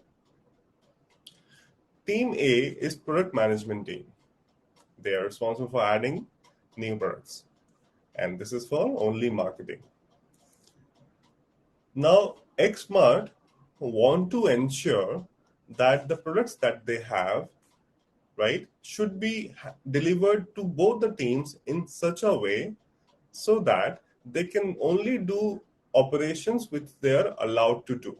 Team A is product management team. They are responsible for adding new products. And this is for only marketing. Now, Xmart want to ensure that the products that they have, right, should be delivered to both the teams in such a way so that they can only do operations which they are allowed to do.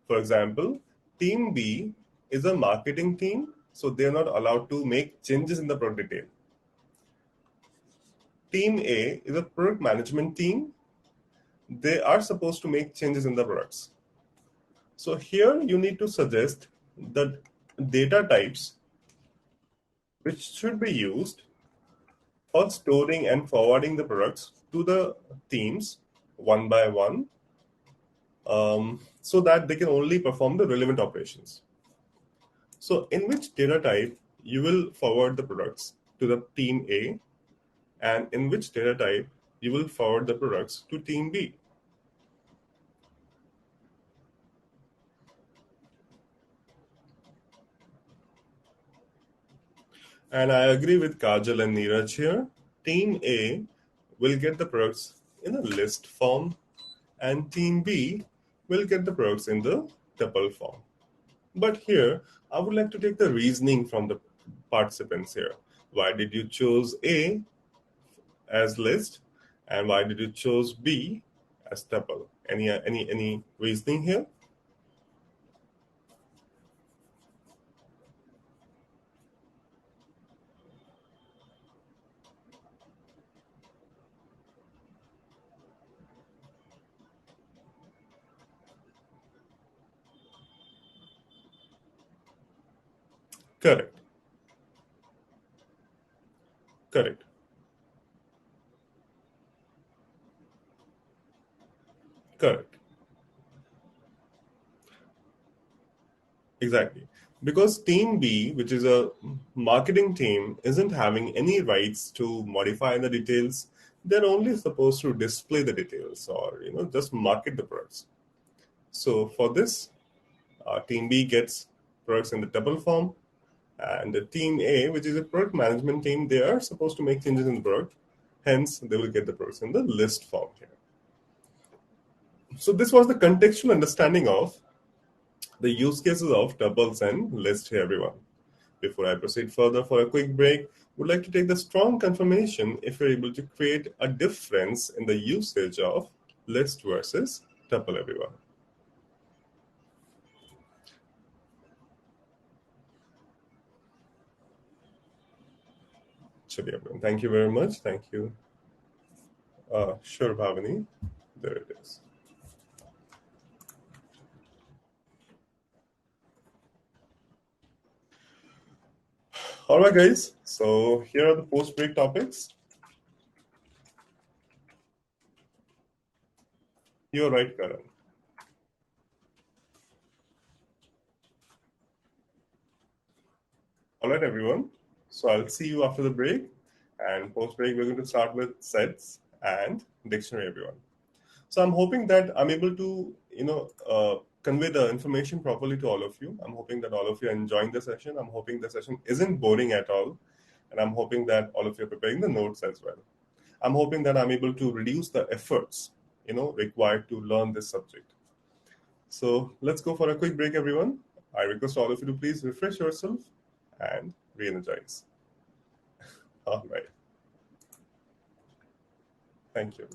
For example, Team B is a marketing team, so they are not allowed to make changes in the product detail. Team A is a product management team. They are supposed to make changes in the products. So here you need to suggest the data types which should be used for storing and forwarding the products to the teams one by one, so that they can only perform the relevant operations. So in which data type you will forward the products to the team A, and in which data type you will forward the products to team B. And I agree with Kajal and Neeraj here. Team A will get the products in a list form, and Team B will get the products in the tuple form. But here, I would like to take the reasoning from the participants here. Why did you choose A as list, and why did you choose B as tuple? Any reasoning here? Correct. Correct. Correct. Exactly. Because Team B, which is a marketing team, isn't having any rights to modify the details. They're only supposed to display the details or just market the products. So for this, Team B gets products in the tuple form, and the Team A, which is a product management team, they are supposed to make changes in the product. Hence, they will get the products in the list form here. So this was the contextual understanding of the use cases of tuples and lists here, everyone. Before I proceed further for a quick break, would like to take the strong confirmation if you're able to create a difference in the usage of list versus tuple, everyone. Chali, everyone. Thank you very much. Thank you. Sure, Bhavani. There it is. All right, guys. So here are the post-break topics. You're right, Karan. All right, everyone. So I'll see you after the break. And post-break, we're going to start with sets and dictionary, everyone. So I'm hoping that I'm able to, convey the information properly to all of you. I'm hoping that all of you are enjoying the session. I'm hoping the session isn't boring at all. And I'm hoping that all of you are preparing the notes as well. I'm hoping that I'm able to reduce the efforts, required to learn this subject. So let's go for a quick break, everyone. I request all of you to please refresh yourself and re-energize. All right. Thank you.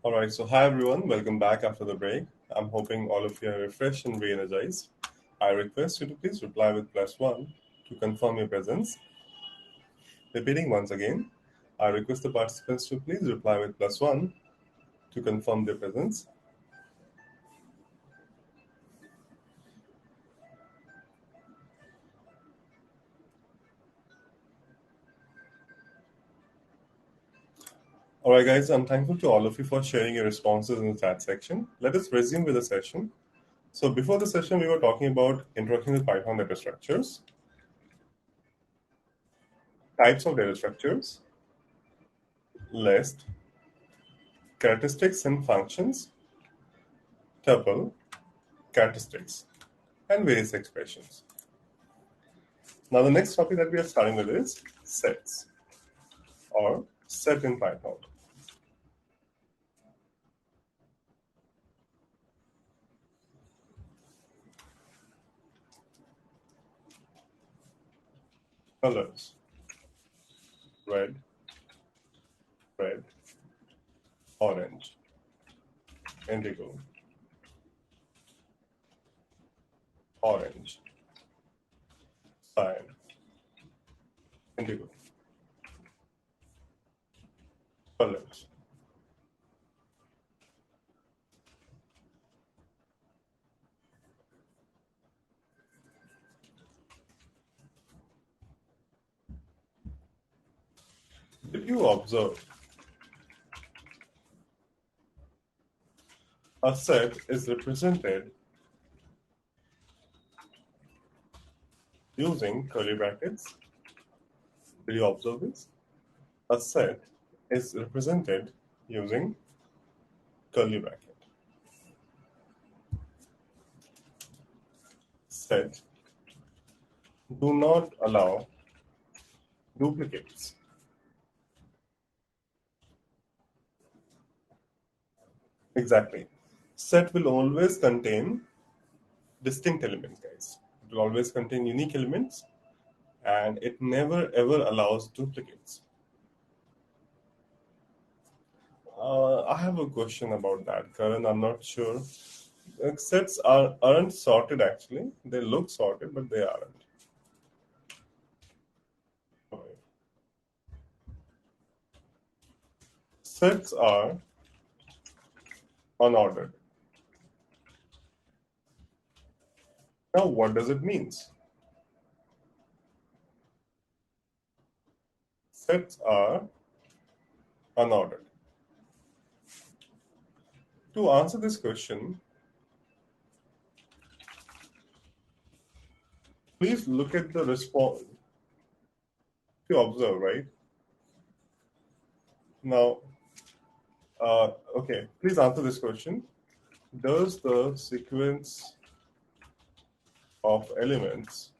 All right, so hi everyone, welcome back after the break. I'm hoping all of you are refreshed and re energized. I request you to please reply with +1 to confirm your presence. Repeating once again, I request the participants to please reply with +1 to confirm their presence. All right, guys, I'm thankful to all of you for sharing your responses in the chat section. Let us resume with the session. So, before the session, we were talking about introduction to Python data structures, types of data structures, list, characteristics and functions, tuple, characteristics, and various expressions. Now, the next topic that we are starting with is sets or set in Python. Colors: red, red, orange, indigo, orange, cyan, indigo. Colors. Did you observe a set is represented using curly brackets? Did you observe this? A set is represented using curly bracket. Set do not allow duplicates. Exactly. Set will always contain distinct elements, guys. It will always contain unique elements and it never ever allows duplicates. I have a question about that, Karan. I'm not sure. Sets aren't sorted actually. They look sorted, but they aren't. Sets are unordered. Now, what does it mean? Sets are unordered. To answer this question, please look at the response. You observe, right? Now, okay, please answer this question. Does the sequence of elements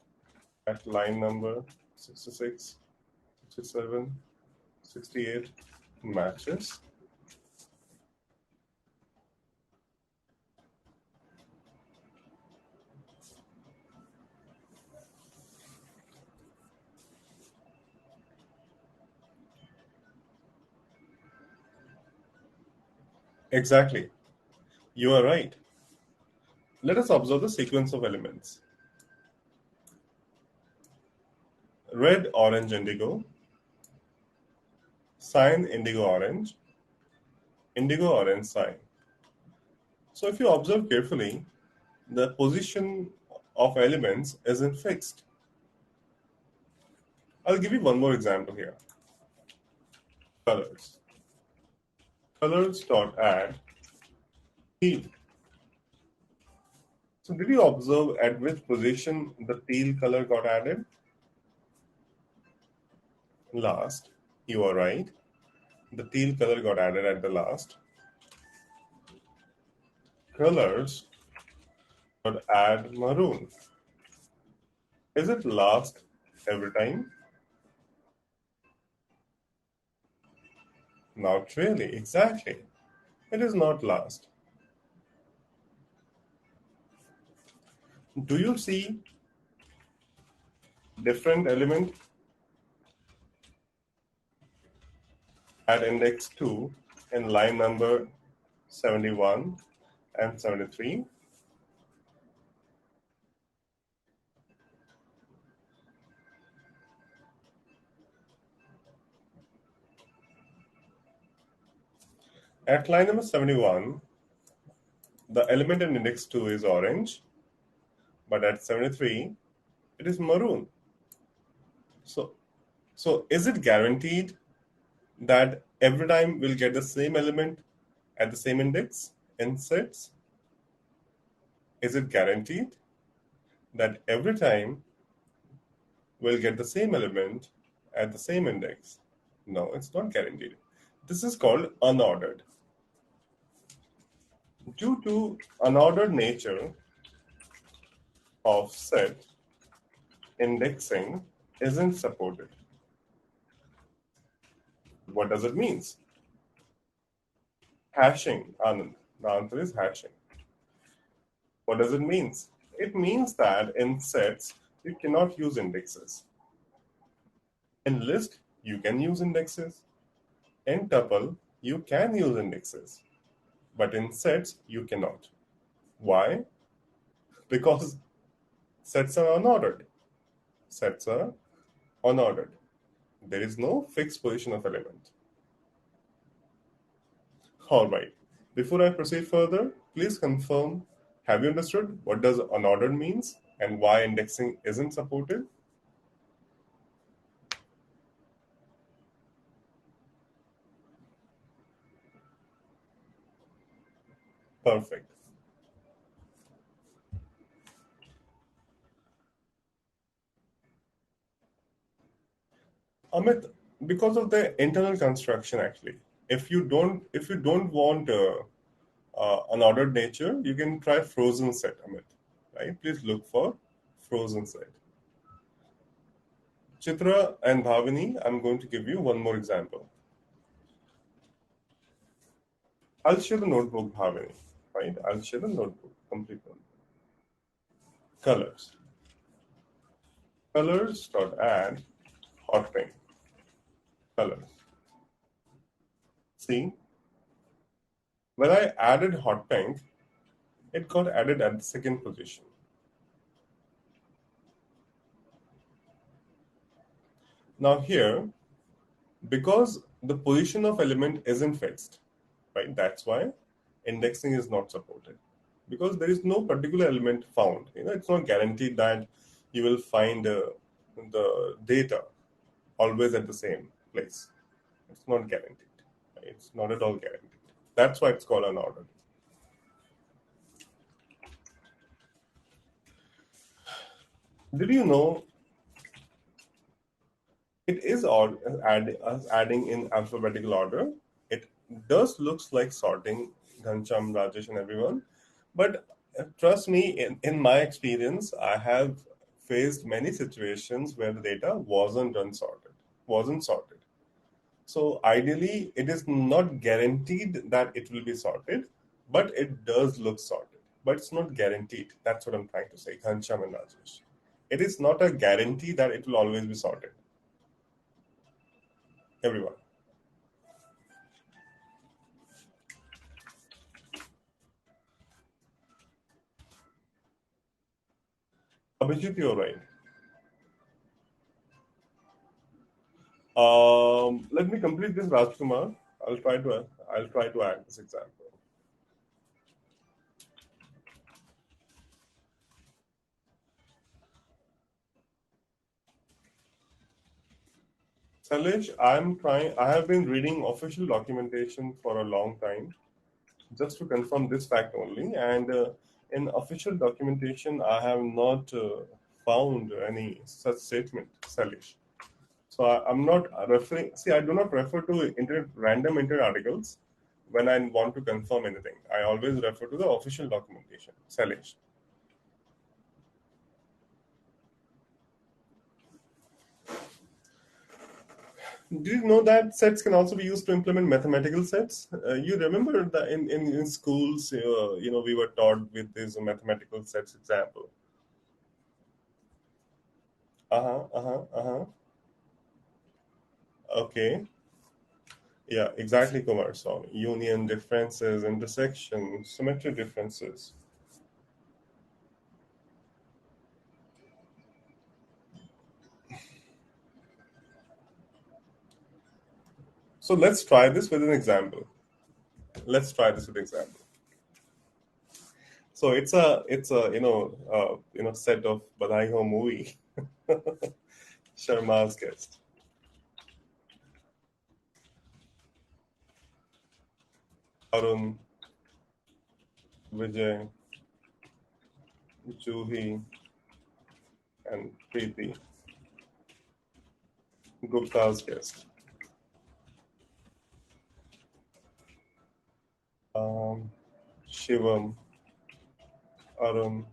at line number 66, 67, 68 matches? Exactly. You are right. Let us observe the sequence of elements. Red, orange, indigo, cyan, indigo, orange, indigo, orange, cyan. So if you observe carefully, the position of elements isn't fixed. I'll give you one more example here. Colors. Colors dot add teal. So did you observe at which position the teal color got added? Last. You are right. The teal color got added at the last. Colors dot add maroon. Is it last every time? Not really, exactly. It is not last. Do you see different element at index 2 in line number 71 and 73. At line number 71, the element in index 2 is orange, but at 73, it is maroon. So, so is it guaranteed that every time we'll get the same element at the same index in sets? Is it guaranteed that every time we'll get the same element at the same index? No, it's not guaranteed. This is called unordered. Due to unordered nature of set, indexing isn't supported. What does it mean? Hashing, Anand. The answer is hashing. What does it mean? It means that in sets, you cannot use indexes. In list, you can use indexes. In tuple, you can use indexes. But in sets, you cannot. Why? Because sets are unordered. Sets are unordered. There is no fixed position of element. All right. Before I proceed further, please confirm, have you understood what does unordered means and why indexing isn't supported? Perfect. Amit, because of the internal construction, actually, if you don't want unordered nature, you can try frozen set, Amit. Right? Please look for frozen set. Chitra and Bhavini, I'm going to give you one more example. I'll share the notebook, Bhavini. Right? I'll share the notebook, complete notebook. Colors. Colors dot add hot pink. Colors. See, when I added hot pink, it got added at the second position. Now here, because the position of element isn't fixed, right? That's why indexing is not supported, because there is no particular element found. It's not guaranteed that you will find the data always at the same place. It's not guaranteed. It's not at all guaranteed. That's why it's called unordered. Did you know it is adding in alphabetical order? It does looks like sorting, Ghansham, Rajesh, and everyone. But trust me, in my experience, I have faced many situations where the data wasn't sorted. So ideally, it is not guaranteed that it will be sorted, but it does look sorted. But it's not guaranteed. That's what I'm trying to say, Ghansham and Rajesh. It is not a guarantee that it will always be sorted. Everyone. Abhijit, you're right. Let me complete this, Rajkumar. I'll try to add this example. Salish, I have been reading official documentation for a long time, just to confirm this fact only. And in official documentation, I have not found any such statement, Salish. So I'm not referring. See, I do not refer to random internet articles when I want to confirm anything. I always refer to the official documentation, Salish. Do you know that sets can also be used to implement mathematical sets? You remember that in schools, we were taught with this mathematical sets example. Uh huh. Uh huh. Uh huh. Okay. Yeah, exactly, Kumar. So union differences, intersection, symmetry differences. So let's try this with an example. Let's try this with an example. So it's a set of Badai Ho movie. Sharma's guest. Arun, Vijay, Juhi, and Preeti. Gupta's guest. Um, Shivam, Arun,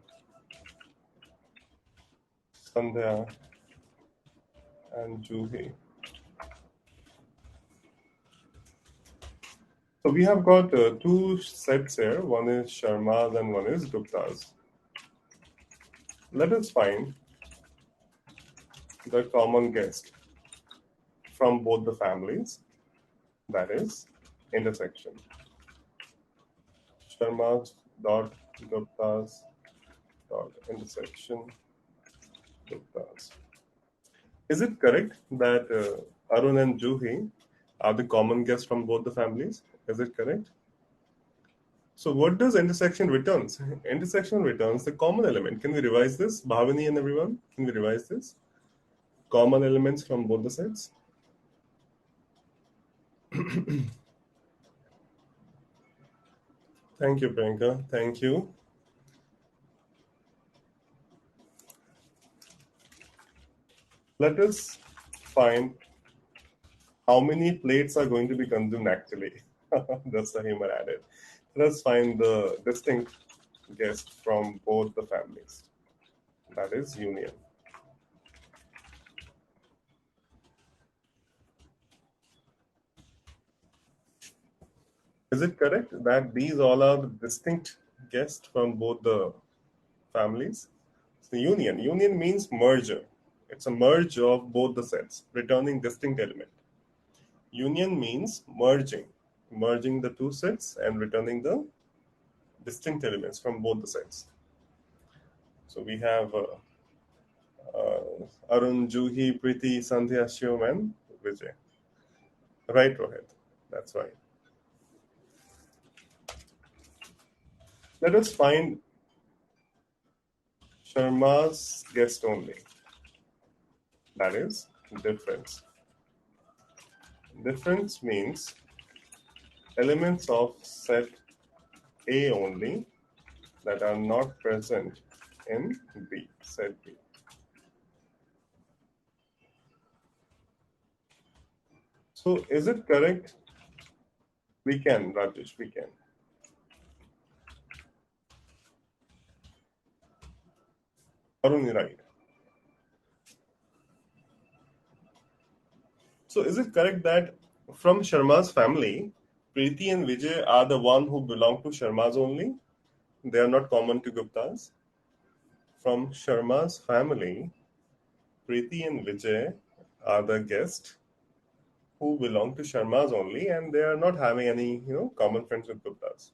Sandhya, and Juhi. So we have got two sets here. One is Sharma's and one is Gupta's. Let us find the common guest from both the families. That is intersection. Sharma's dot Gupta's dot intersection Gupta's. Is it correct that Arun and Juhi are the common guests from both the families? Is it correct? So what does intersection returns? Intersection returns the common element. Can we revise this? Bhavani and everyone, can we revise this? Common elements from both the sets. Thank you, Priyanka. Thank you. Let us find how many plates are going to be consumed actually. That's the humor added. Let's find the distinct guest from both the families. That is union. Is it correct that these all are distinct guests from both the families? So union means merger. It's a merge of both the sets, returning distinct element. Union means merging the two sets and returning the distinct elements from both the sets. So we have Arun, Juhi, Preeti, Sandhya, Shivam, and Vijay. Right, Rohit. That's right. Let us find Sharma's guest only. That is difference. Difference means elements of set A only that are not present in B, set B. So is it correct? We can, Rajesh, we can. Arun, right. So is it correct that from Sharma's family, Preeti and Vijay are the one who belong to Sharma's only? They are not common to Gupta's. From Sharma's family, Preeti and Vijay are the guests who belong to Sharma's only, and they are not having any, common friends with Gupta's.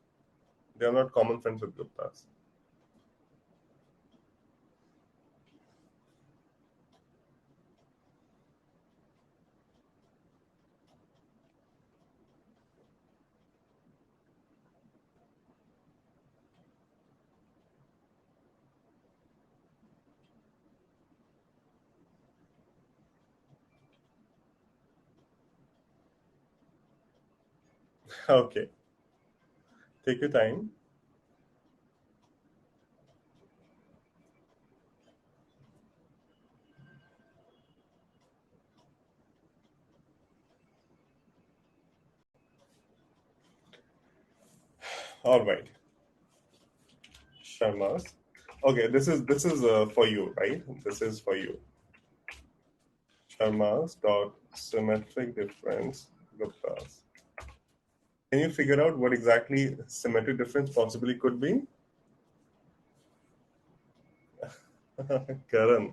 They are not common friends with Gupta's. Okay, take your time. All right, Sharma's. Okay, this is for you, right? This is for you. Sharma's dot symmetric difference Gupta's. Can you figure out what exactly symmetric difference possibly could be? Karan.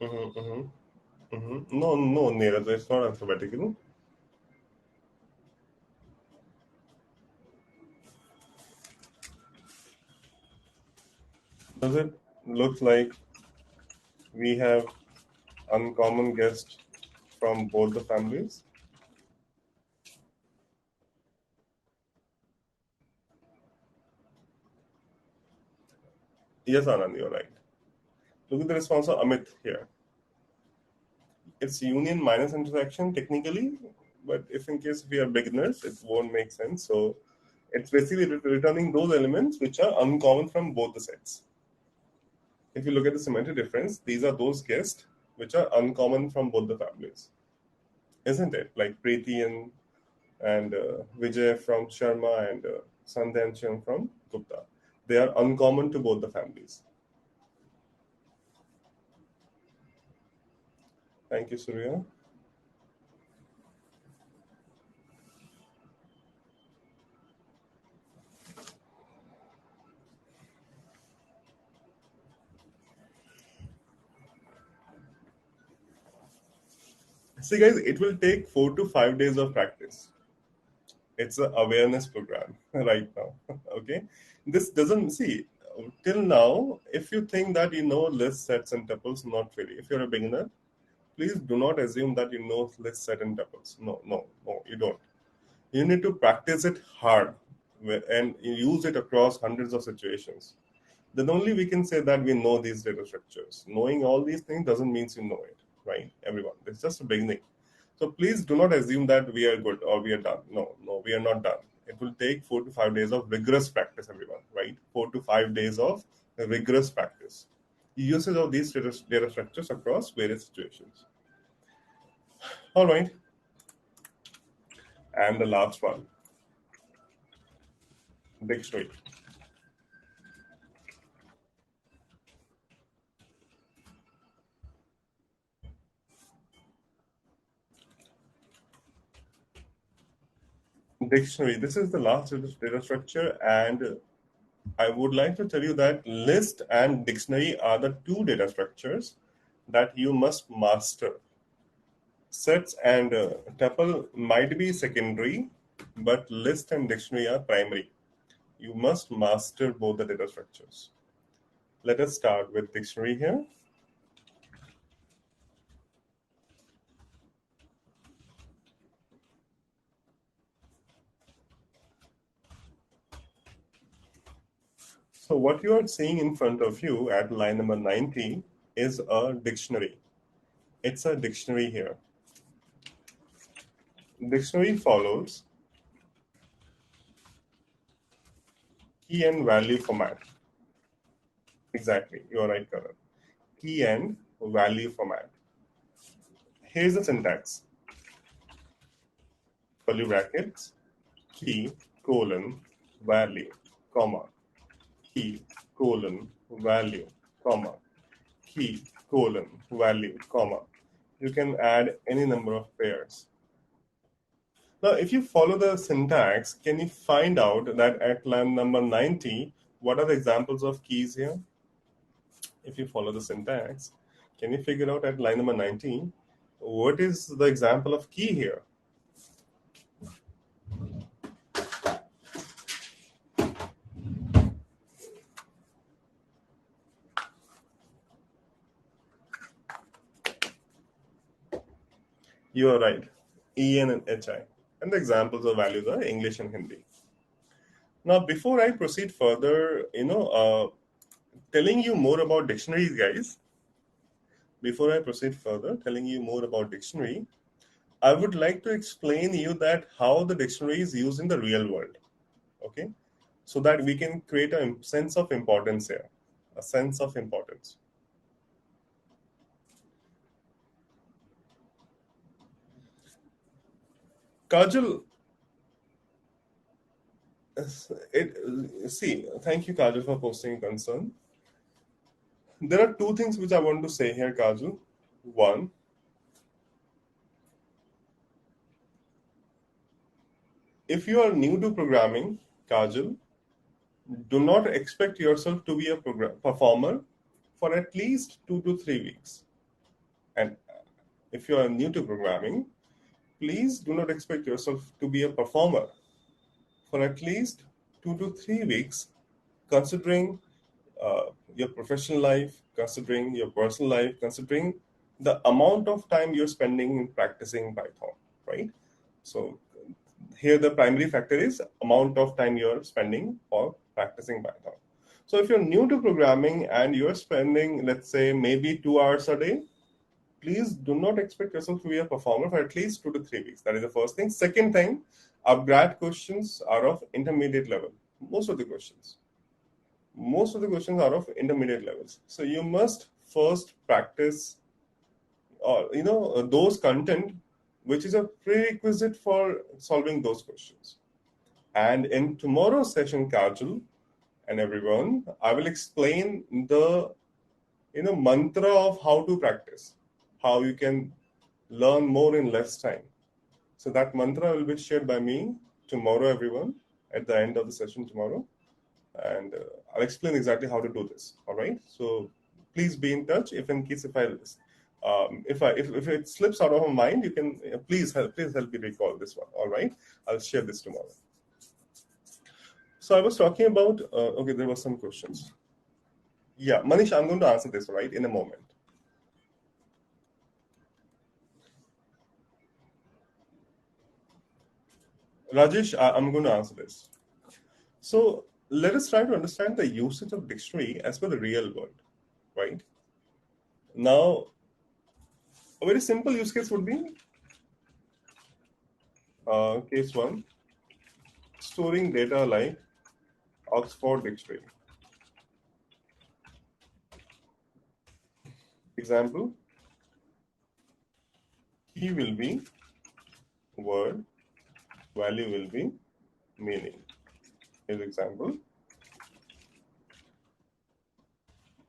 Mm-hmm, mm-hmm, mm-hmm. No, no, Neeraj, it's not alphabetical. Does it look like we have uncommon guests from both the families? Yes, Anand, you're right. Look at the response of Amit here. It's union minus intersection technically, but if in case we are beginners, it won't make sense. So it's basically returning those elements which are uncommon from both the sets. If you look at the semantic difference, these are those guests which are uncommon from both the families, isn't it? Like Preeti and Vijay from Sharma and Sandhanshan from Gupta. They are uncommon to both the families. Thank you, Surya. See, guys, it will take 4 to 5 days of practice. It's an awareness program right now. Okay, this doesn't see till now. If you think that you know list sets and tuples, not really. If you're a beginner, please do not assume that you know list set and tuples. No, no, no, you don't. You need to practice it hard and use it across hundreds of situations. Then only we can say that we know these data structures. Knowing all these things doesn't mean you know it, right? Everyone, it's just a beginning. So please do not assume that we are good or we are done. No, no, we are not done. It will take 4 to 5 days of rigorous practice, everyone, right? 4 to 5 days of rigorous practice. Usage of these data structures across various situations. All right. And the last one, dictionary. Dictionary. This is the last data structure, and I would like to tell you that list and dictionary are the two data structures that you must master. Sets and tuple might be secondary, but list and dictionary are primary. You must master both the data structures. Let us start with dictionary here. So what you are seeing in front of you at line number 90 is a dictionary. It's a dictionary here. Dictionary follows key and value format. Exactly, you are right, Karan. Key and value format. Here's the syntax. Curly brackets, key, colon, value, comma, key, colon, value, comma, key, colon, value, comma. You can add any number of pairs. Now, if you follow the syntax, can you find out that at line number 90, what are the examples of keys here? If you follow the syntax, can you figure out at line number 19, what is the example of key here? You are right. EN and HI. And the examples of values are English and Hindi. Now, before I proceed further, telling you more about dictionaries, guys, before I proceed further, telling you more about dictionary, I would like to explain you that how the dictionary is used in the real world. Okay? So that we can create a sense of importance here. A sense of importance. Kajal, see, thank you, Kajal, for posting concern. There are two things which I want to say here, Kajal. One, if you are new to programming, Kajal, do not expect yourself to be a performer for at least 2 to 3 weeks. And if you are new to programming, please do not expect yourself to be a performer for at least 2 to 3 weeks, considering your professional life, considering your personal life, considering the amount of time you're spending in practicing Python, right? So here the primary factor is amount of time you're spending for practicing Python. So if you're new to programming and you're spending, let's say, maybe 2 hours a day, please do not expect yourself to be a performer for at least 2 to 3 weeks. That is the first thing. Second thing, upgrade questions are of intermediate level. Most of the questions. Most of the questions are of intermediate levels. So you must first practice those content which is a prerequisite for solving those questions. And in tomorrow's session, Kajal and everyone, I will explain the mantra of how to practice, how you can learn more in less time. So that mantra will be shared by me tomorrow, everyone, at the end of the session tomorrow. And I'll explain exactly how to do this. All right. So please be in touch if in case if it slips out of my mind, you can please help me recall this one. All right. I'll share this tomorrow. So I was talking about okay, there were some questions. Yeah, Manish, I'm going to answer this right in a moment. Rajesh, I'm going to answer this. So let us try to understand the usage of dictionary as per the real world, right? Now, a very simple use case would be case one, storing data like Oxford Dictionary. Example, key will be word, value will be meaning. Here's example,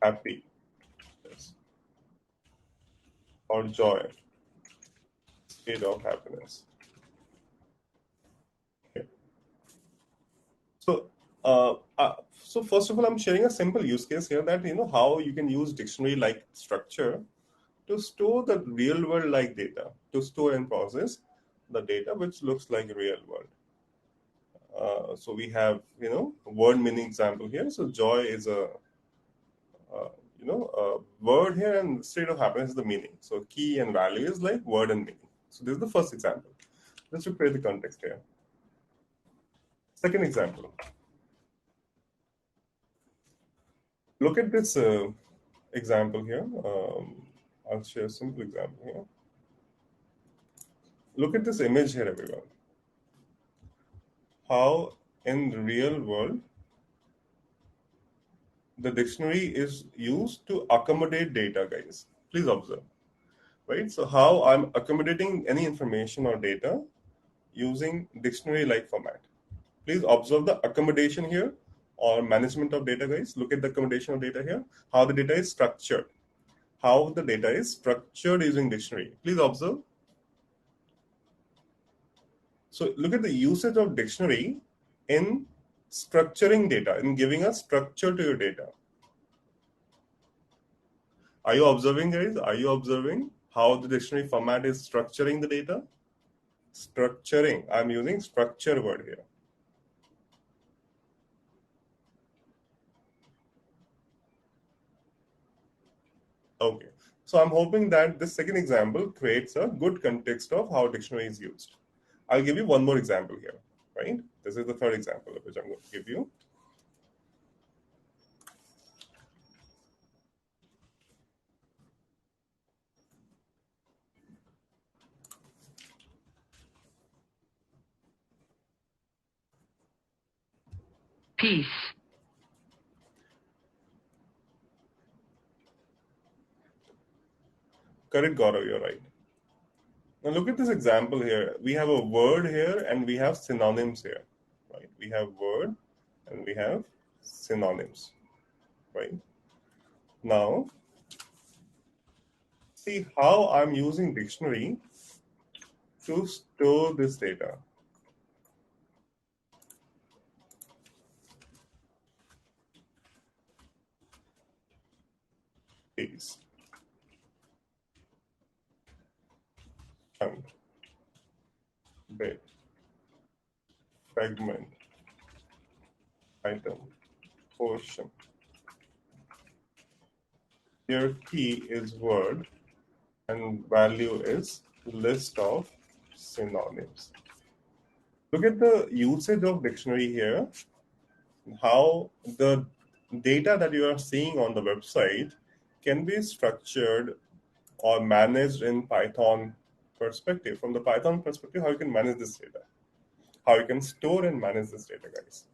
happy, yes, or joy, state of happiness. Okay. So, so first of all, I'm sharing a simple use case here that how you can use dictionary-like structure to store the real world like data, to store and process the data which looks like real world. So we have word meaning example here. So joy is a word here, and state of happiness is the meaning. So key and value is like word and meaning. So this is the first example. Just to create the context here. Second example. Look at this example here. I'll share a simple example here. Look at this image here, everyone. How in the real world the dictionary is used to accommodate data, guys. Please observe. Right? So how I'm accommodating any information or data using dictionary-like format. Please observe the accommodation here or management of data, guys. Look at the accommodation of data here, how the data is structured. How the data is structured using dictionary. Please observe. So look at the usage of dictionary in structuring data, in giving a structure to your data. Are you observing, guys? Are you observing how the dictionary format is structuring the data? Structuring. I'm using structure word here. Okay. So I'm hoping that this second example creates a good context of how dictionary is used. I'll give you one more example here, right? This is the third example which I'm going to give you. Peace. Correct, Gaurav, you're right. Now look at this example here. We have a word here and we have synonyms here, right? We have word and we have synonyms, right? Now, see how I'm using dictionary to store this data. Please. chunk, bit, fragment, item, portion. Here key is word and value is list of synonyms. Look at the usage of dictionary here, how the data that you are seeing on the website can be structured or managed in Python perspective. From the Python perspective, how you can manage this data, how you can store and manage this data, guys.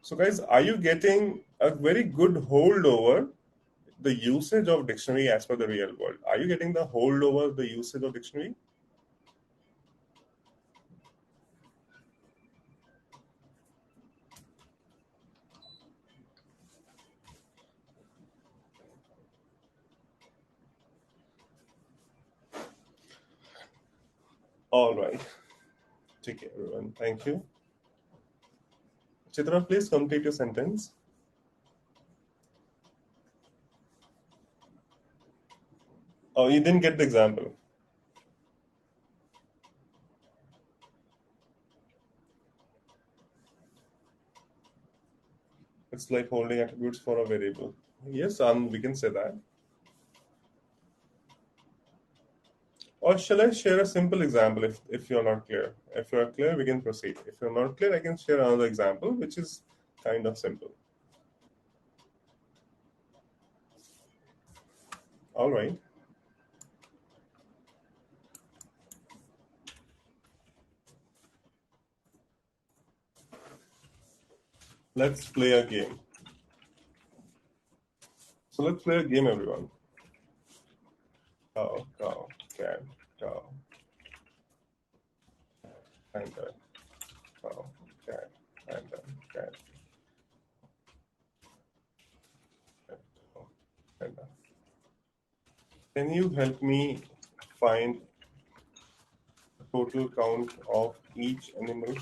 So guys, are you getting a very good hold over the usage of dictionary as per the real world? Are you getting the hold over the usage of dictionary? All right. Take care, everyone. Thank you. Chitra, please complete your sentence. Oh, you didn't get the example. It's like holding attributes for a variable. Yes, we can say that. Or shall I share a simple example if you're not clear? If you're clear, we can proceed. If you're not clear, I can share another example, which is kind of simple. All right. Let's play a game. So let's play a game, everyone. Cow, cow, cat, cow. Panda, cow, cat, panda, cat, cow, panda. Can you help me find the total count of each animal?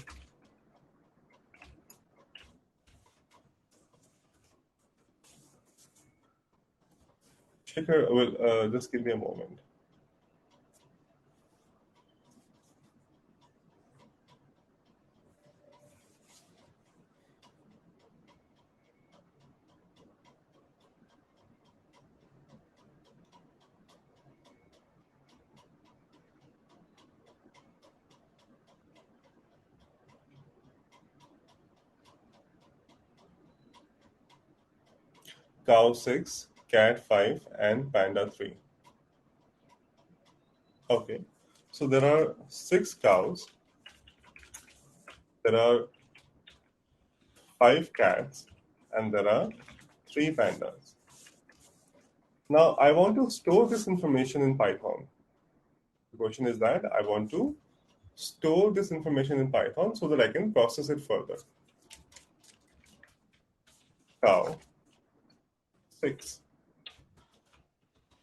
Shikhar, well, just give me a moment. Cow 6, cat 5, and panda 3. Okay, so there are 6 cows, there are 5 cats, and there are 3 pandas. Now, I want to store this information in Python. The question is that I want to store this information in Python so that I can process it further. Cow 6,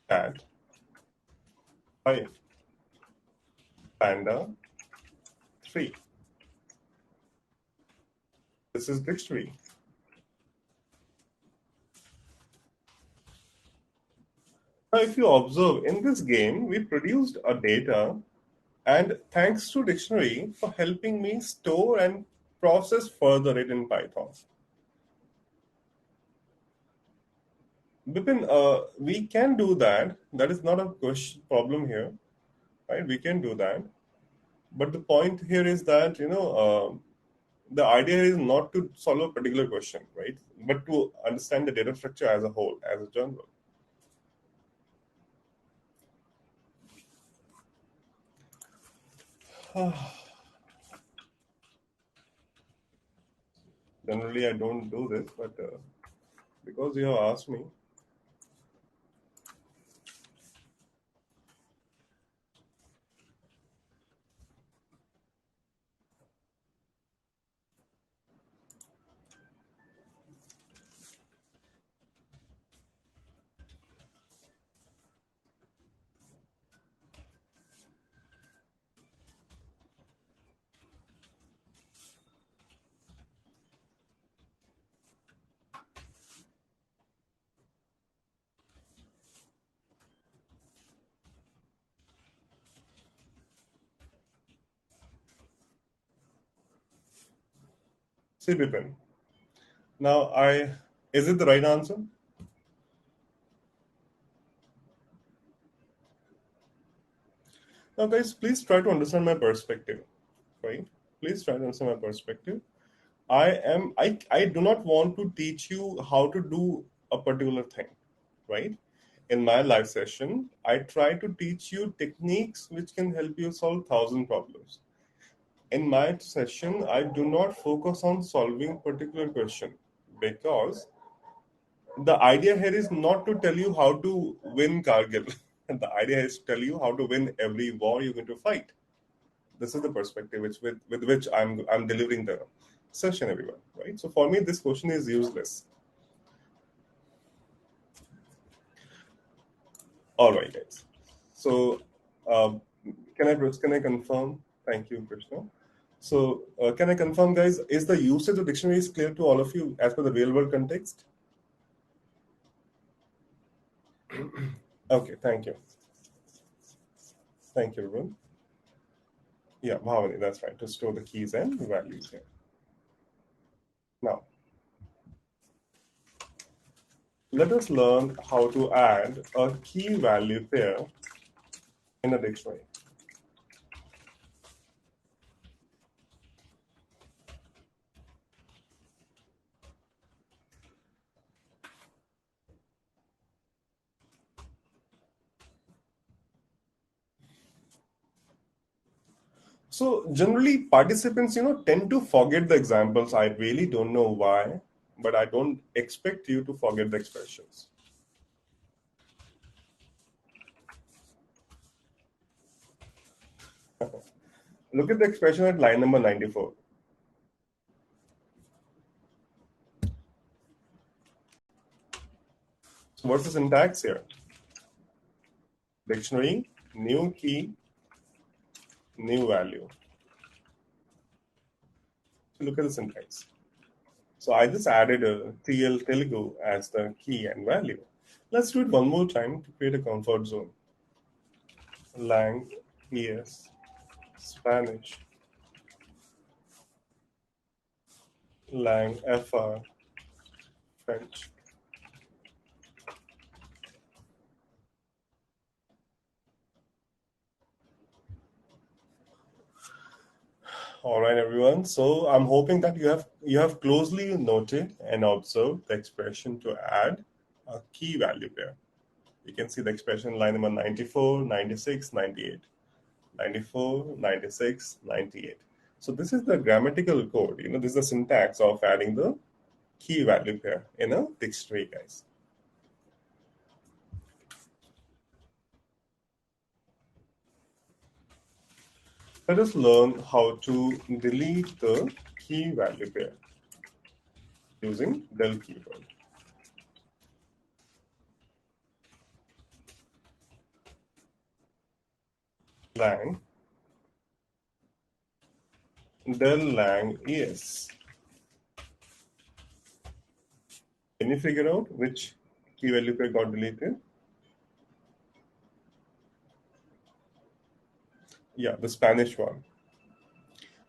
cat 5, panda 3. This is dictionary. Now, if you observe in this game, we produced a data, and thanks to dictionary for helping me store and process further it in Python. Bipin, we can do that. That is not a problem here, right? We can do that. But the point here is that, the idea is not to solve a particular question, right? But to understand the data structure as a whole, as a general. Generally, I don't do this, but because you have asked me. C. Bipin. Now, is it the right answer? Now, guys, please try to understand my perspective, right? Please try to understand my perspective. I do not want to teach you how to do a particular thing, right? In my live session, I try to teach you techniques which can help you solve 1,000 problems. In my session, I do not focus on solving particular question because the idea here is not to tell you how to win Kargil. The idea is to tell you how to win every war you're going to fight. This is the perspective with which I'm delivering the session, everyone. Right. So for me, this question is useless. All right, guys. So can I confirm? Thank you, Krishna. So can I confirm, guys? Is the usage of dictionaries clear to all of you as per the real world context? Okay. Thank you. Thank you, everyone. Yeah, Bhavani, that's right. To store the keys and values here. Now, let us learn how to add a key value pair in a dictionary. So generally participants, tend to forget the examples. I really don't know why, but I don't expect you to forget the expressions. Look at the expression at line number 94. So what's the syntax here? Dictionary, new key, new value. So look at the syntax. So I just added a TL Telugu as the key and value. Let's do it one more time to create a comfort zone. Lang, ES, Spanish, Lang, FR, French. All right, everyone. So I'm hoping that you have closely noted and observed the expression to add a key value pair. You can see the expression line number 94, 96, 98. 94, 96, 98. So this is the grammatical code. This is the syntax of adding the key value pair in a dictionary, guys. Let us learn how to delete the key value pair using del keyword. Lang, del lang es. Can you figure out which key value pair got deleted? Yeah, the Spanish one.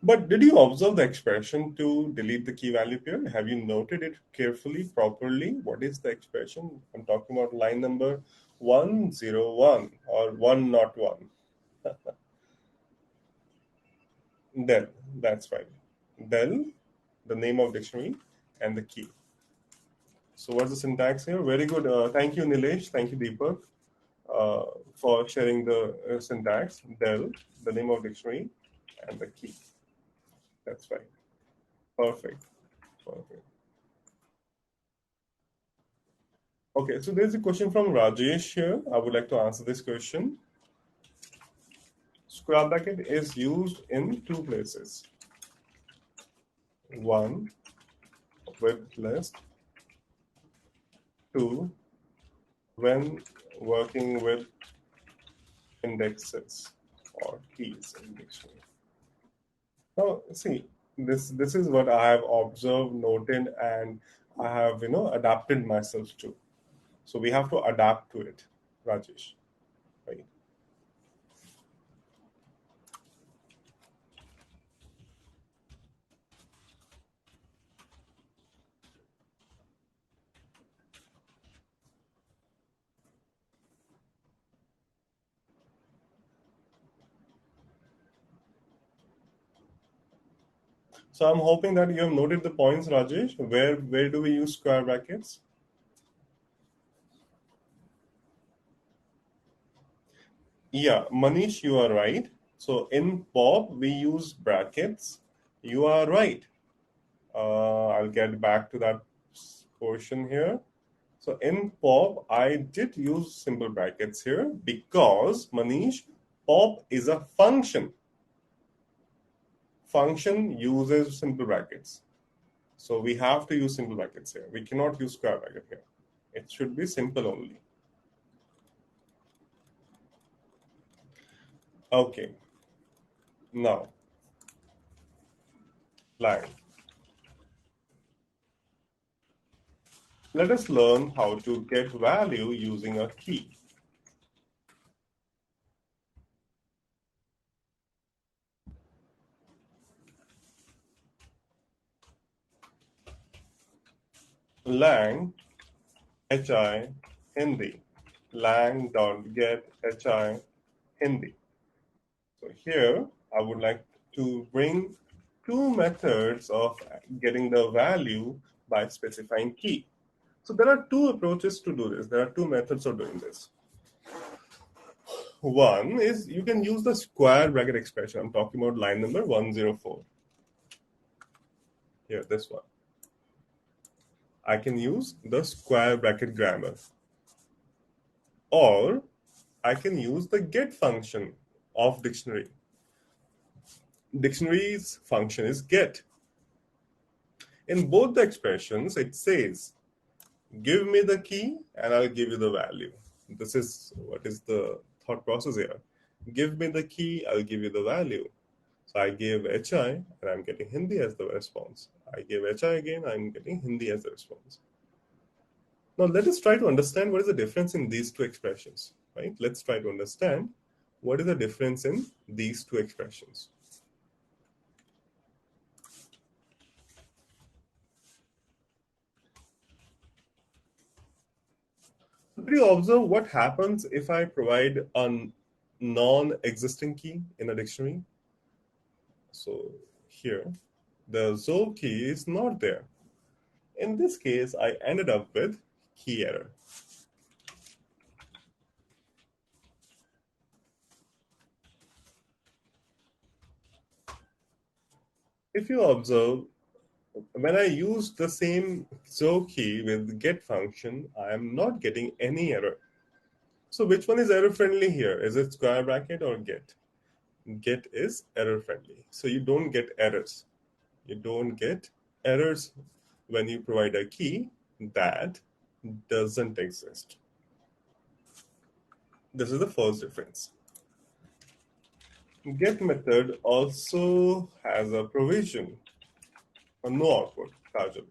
But did you observe the expression to delete the key value pair? Have you noted it carefully, properly? What is the expression? I'm talking about line number 101 or 101. Del, that's right. Del, the name of dictionary, and the key. So what's the syntax here? Very good. Thank you, Nilesh. Thank you, Deepak, for sharing the syntax. Del, the name of dictionary, and the key. That's right. Perfect. Perfect. Okay, so there's a question from Rajesh here. I would like to answer this question. Square bracket is used in two places. One, with list. Two, when working with indexes or keys in dictionary. Now, see, this is what I have observed, noted, and I have adapted myself to. So we have to adapt to it, Rajesh. Right? So I'm hoping that you have noted the points, Rajesh. Where do we use square brackets? Yeah, Manish, you are right. So in POP, we use brackets. You are right. I'll get back to that portion here. So in POP, I did use simple brackets here because, Manish, POP is a function. Function uses simple brackets. So we have to use simple brackets here. We cannot use square bracket here. It should be simple only. Okay. Now, line. Let us learn how to get value using a key. Lang hi Hindi. Lang.get hi Hindi. So here I would like to bring two methods of getting the value by specifying key. So there are two approaches to do this. There are two methods of doing this. One is you can use the square bracket expression. I'm talking about line number 104. Here, this one. I can use the square bracket grammar. Or I can use the get function of dictionary. Dictionary's function is get. In both the expressions, it says, give me the key and I'll give you the value. This is what is the thought process here. Give me the key, I'll give you the value. So I gave HI and I'm getting Hindi as the response. I gave HI again, I'm getting Hindi as the response. Now let us try to understand what is the difference in these two expressions, right? Let's try to understand what is the difference in these two expressions. Did you observe what happens if I provide a non-existing key in a dictionary? So here, the zo key is not there. In this case, I ended up with key error. If you observe, when I use the same zo key with get function, I am not getting any error. So which one is error friendly here? Is it square bracket or get? Get is error friendly. So you don't get errors. You don't get errors when you provide a key that doesn't exist. This is the first difference. Get method also has a provision for no output, Kajal.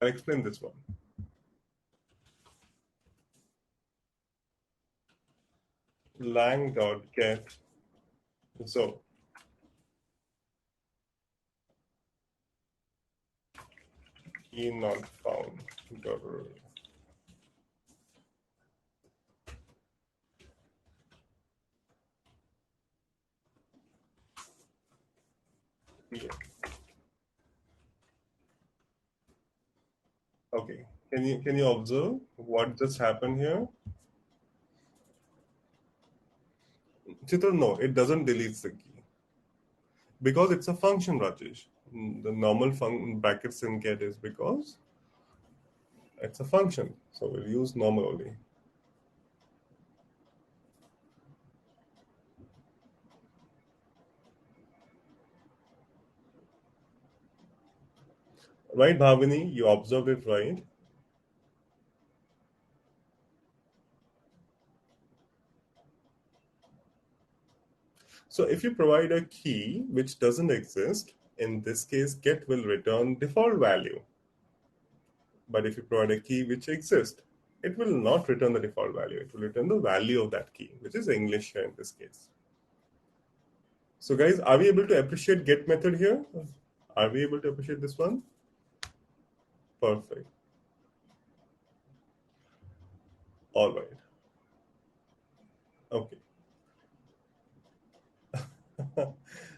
I'll explain this one. Lang.get so key not found. Yeah. Okay. Can you observe what just happened here? Chitra, no, it doesn't delete the key. Because it's a function, Rajesh. The normal brackets in get is because it's a function. So we'll use normal only. Right, Bhavini? You observed it right. So if you provide a key which doesn't exist, in this case, get will return default value. But if you provide a key which exists, it will not return the default value. It will return the value of that key, which is English here in this case. So guys, are we able to appreciate get method here? Are we able to appreciate this one? Perfect. All right. Okay.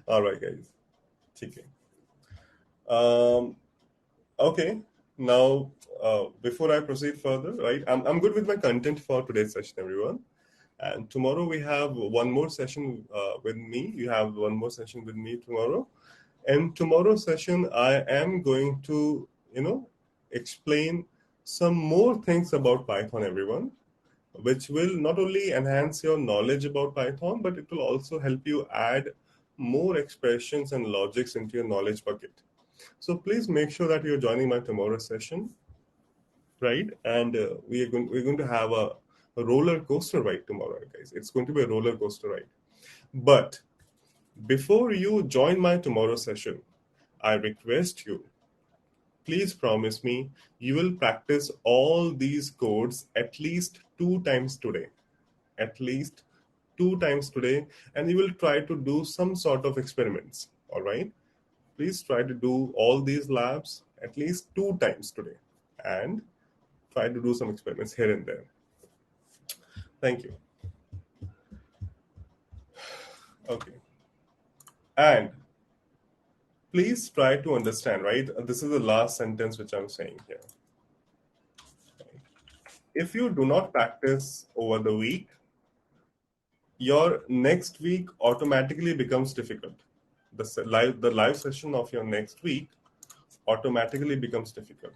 All right, guys. Okay. Um, okay. Now, before I proceed further, right, I'm good with my content for today's session, everyone. And tomorrow we have one more session with me. You have one more session with me tomorrow. And tomorrow's session, I am going to, explain some more things about Python, everyone, which will not only enhance your knowledge about Python, but it will also help you add more expressions and logics into your knowledge bucket. So please make sure that you're joining my tomorrow's session, right? And we're going to have a roller coaster ride tomorrow, guys. It's going to be a roller coaster ride. But before you join my tomorrow session, I request you, please promise me you will practice all these codes at least 2 times today. At least 2 times today, and you will try to do some sort of experiments. All right? Please try to do all these labs at least 2 times today and try to do some experiments here and there. Thank you. Okay. And please try to understand, right? This is the last sentence which I'm saying here. If you do not practice over the week, your next week automatically becomes difficult. The live session of your next week automatically becomes difficult.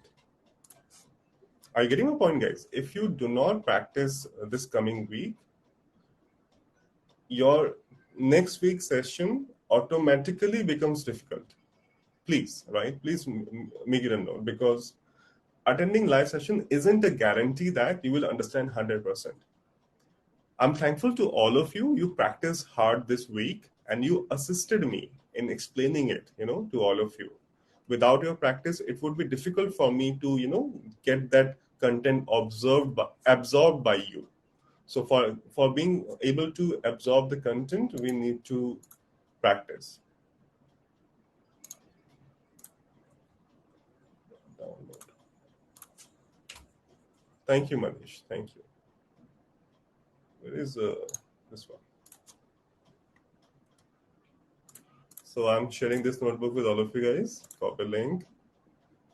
Are you getting my point, guys? If you do not practice this coming week, your next week session automatically becomes difficult. Please, right? Please make it a note, because attending live session isn't a guarantee that you will understand 100%. I'm thankful to all of you. You practiced hard this week and you assisted me in explaining it, to all of you. Without your practice, it would be difficult for me to, get that content absorbed by you. So for being able to absorb the content, we need to practice. Download. Thank you, Manish. Thank you. Where is this one? So I'm sharing this notebook with all of you guys. Copy link.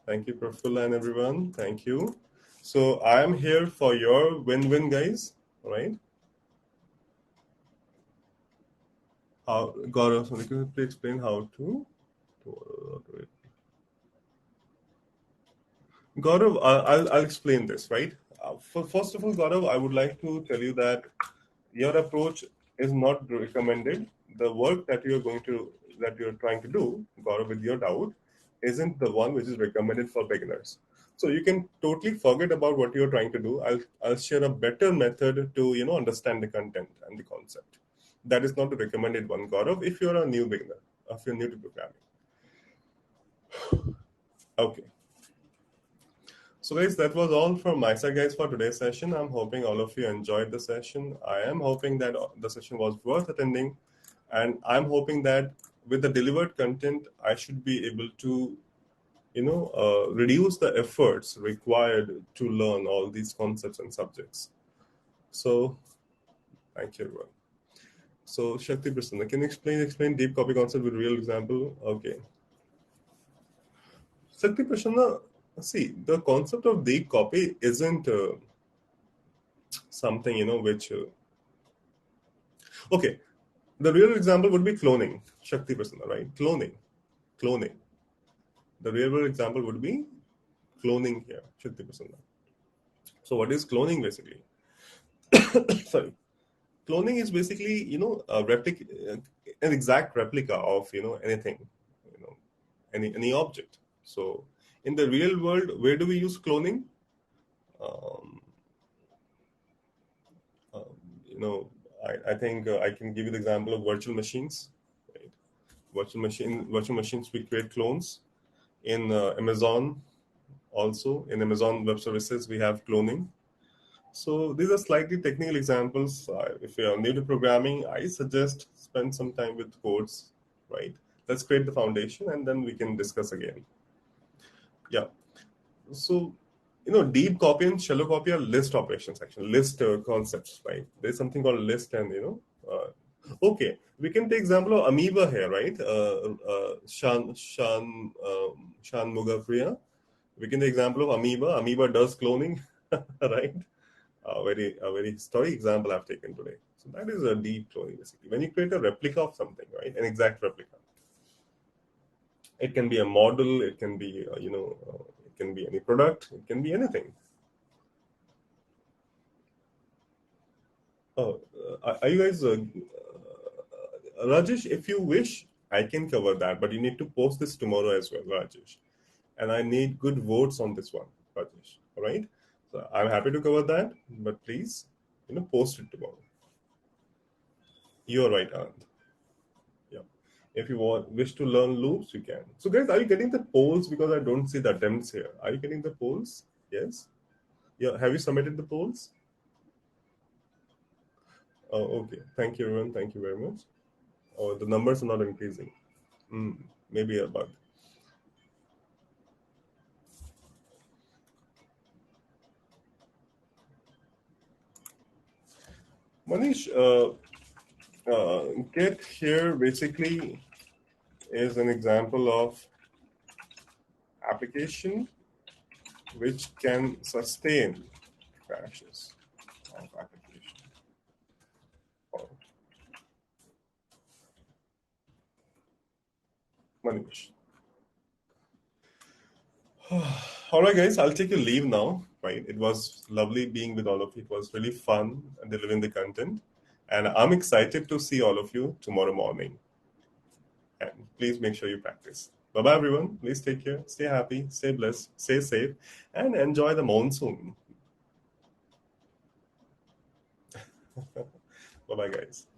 Thank you, Prafulla and everyone. Thank you. So I am here for your win-win, guys. All right. How, Gaurav, so can you please explain how to do it? Gaurav, I'll explain this, right? First of all, Gaurav, I would like to tell you that your approach is not recommended. The work that you're trying to do, Gaurav, with your doubt, isn't the one which is recommended for beginners. So you can totally forget about what you're trying to do. I'll share a better method to understand the content and the concept. That is not the recommended one, Gaurav, if you're a new beginner, if you're new to programming. Okay. So guys, that was all from my side, guys, for today's session. I'm hoping all of you enjoyed the session. I am hoping that the session was worth attending, and I'm hoping that with the delivered content, I should be able to, reduce the efforts required to learn all these concepts and subjects. So, thank you, everyone. So, Shakti Prasanna, can you explain deep copy concept with real example? Okay. Shakti Prasanna, see, the concept of deep copy isn't something, which... okay, the real example would be cloning, Shakti Prasanna, right? Cloning. The real world example would be cloning here, Shakti Prasanna. So what is cloning basically? Sorry. Cloning is basically, an exact replica of, anything, any object. So in the real world, where do we use cloning? I think I can give you the example of virtual machines. Right? Virtual machines, we create clones. In Amazon, also in Amazon Web Services, we have cloning. So these are slightly technical examples. If you are new to programming, I suggest spend some time with codes, right? Let's create the foundation and then we can discuss again. Yeah. So, deep copy and shallow copy are list operations, actually, list concepts, right? There's something called list and, okay, we can take example of amoeba here, right? Shan Mugafria. We can take example of amoeba. Amoeba does cloning, right? A very historic example I've taken today. So that is a deep cloning, basically. When you create a replica of something, right? An exact replica. It can be a model. It can be, it can be any product. It can be anything. Oh, are you guys, Rajesh? If you wish, I can cover that, but you need to post this tomorrow as well, Rajesh. And I need good votes on this one, Rajesh. All right. So I'm happy to cover that, but please, post it tomorrow. You are right, Anand. Yeah. If you wish to learn loops, you can. So, guys, are you getting the polls? Because I don't see the attempts here. Are you getting the polls? Yes. Yeah. Have you submitted the polls? Oh, okay. Thank you, everyone. Thank you very much. Oh, the numbers are not increasing. Maybe a bug. Manish, get here basically is an example of application which can sustain crashes of application. Manish. All right, guys, I'll take your leave now. Right, it was lovely being with all of you. It was really fun delivering the content, and I'm excited to see all of you tomorrow morning. And please make sure you practice. Bye bye, everyone. Please take care. Stay happy, stay blessed, stay safe, and enjoy the monsoon. Bye bye, guys.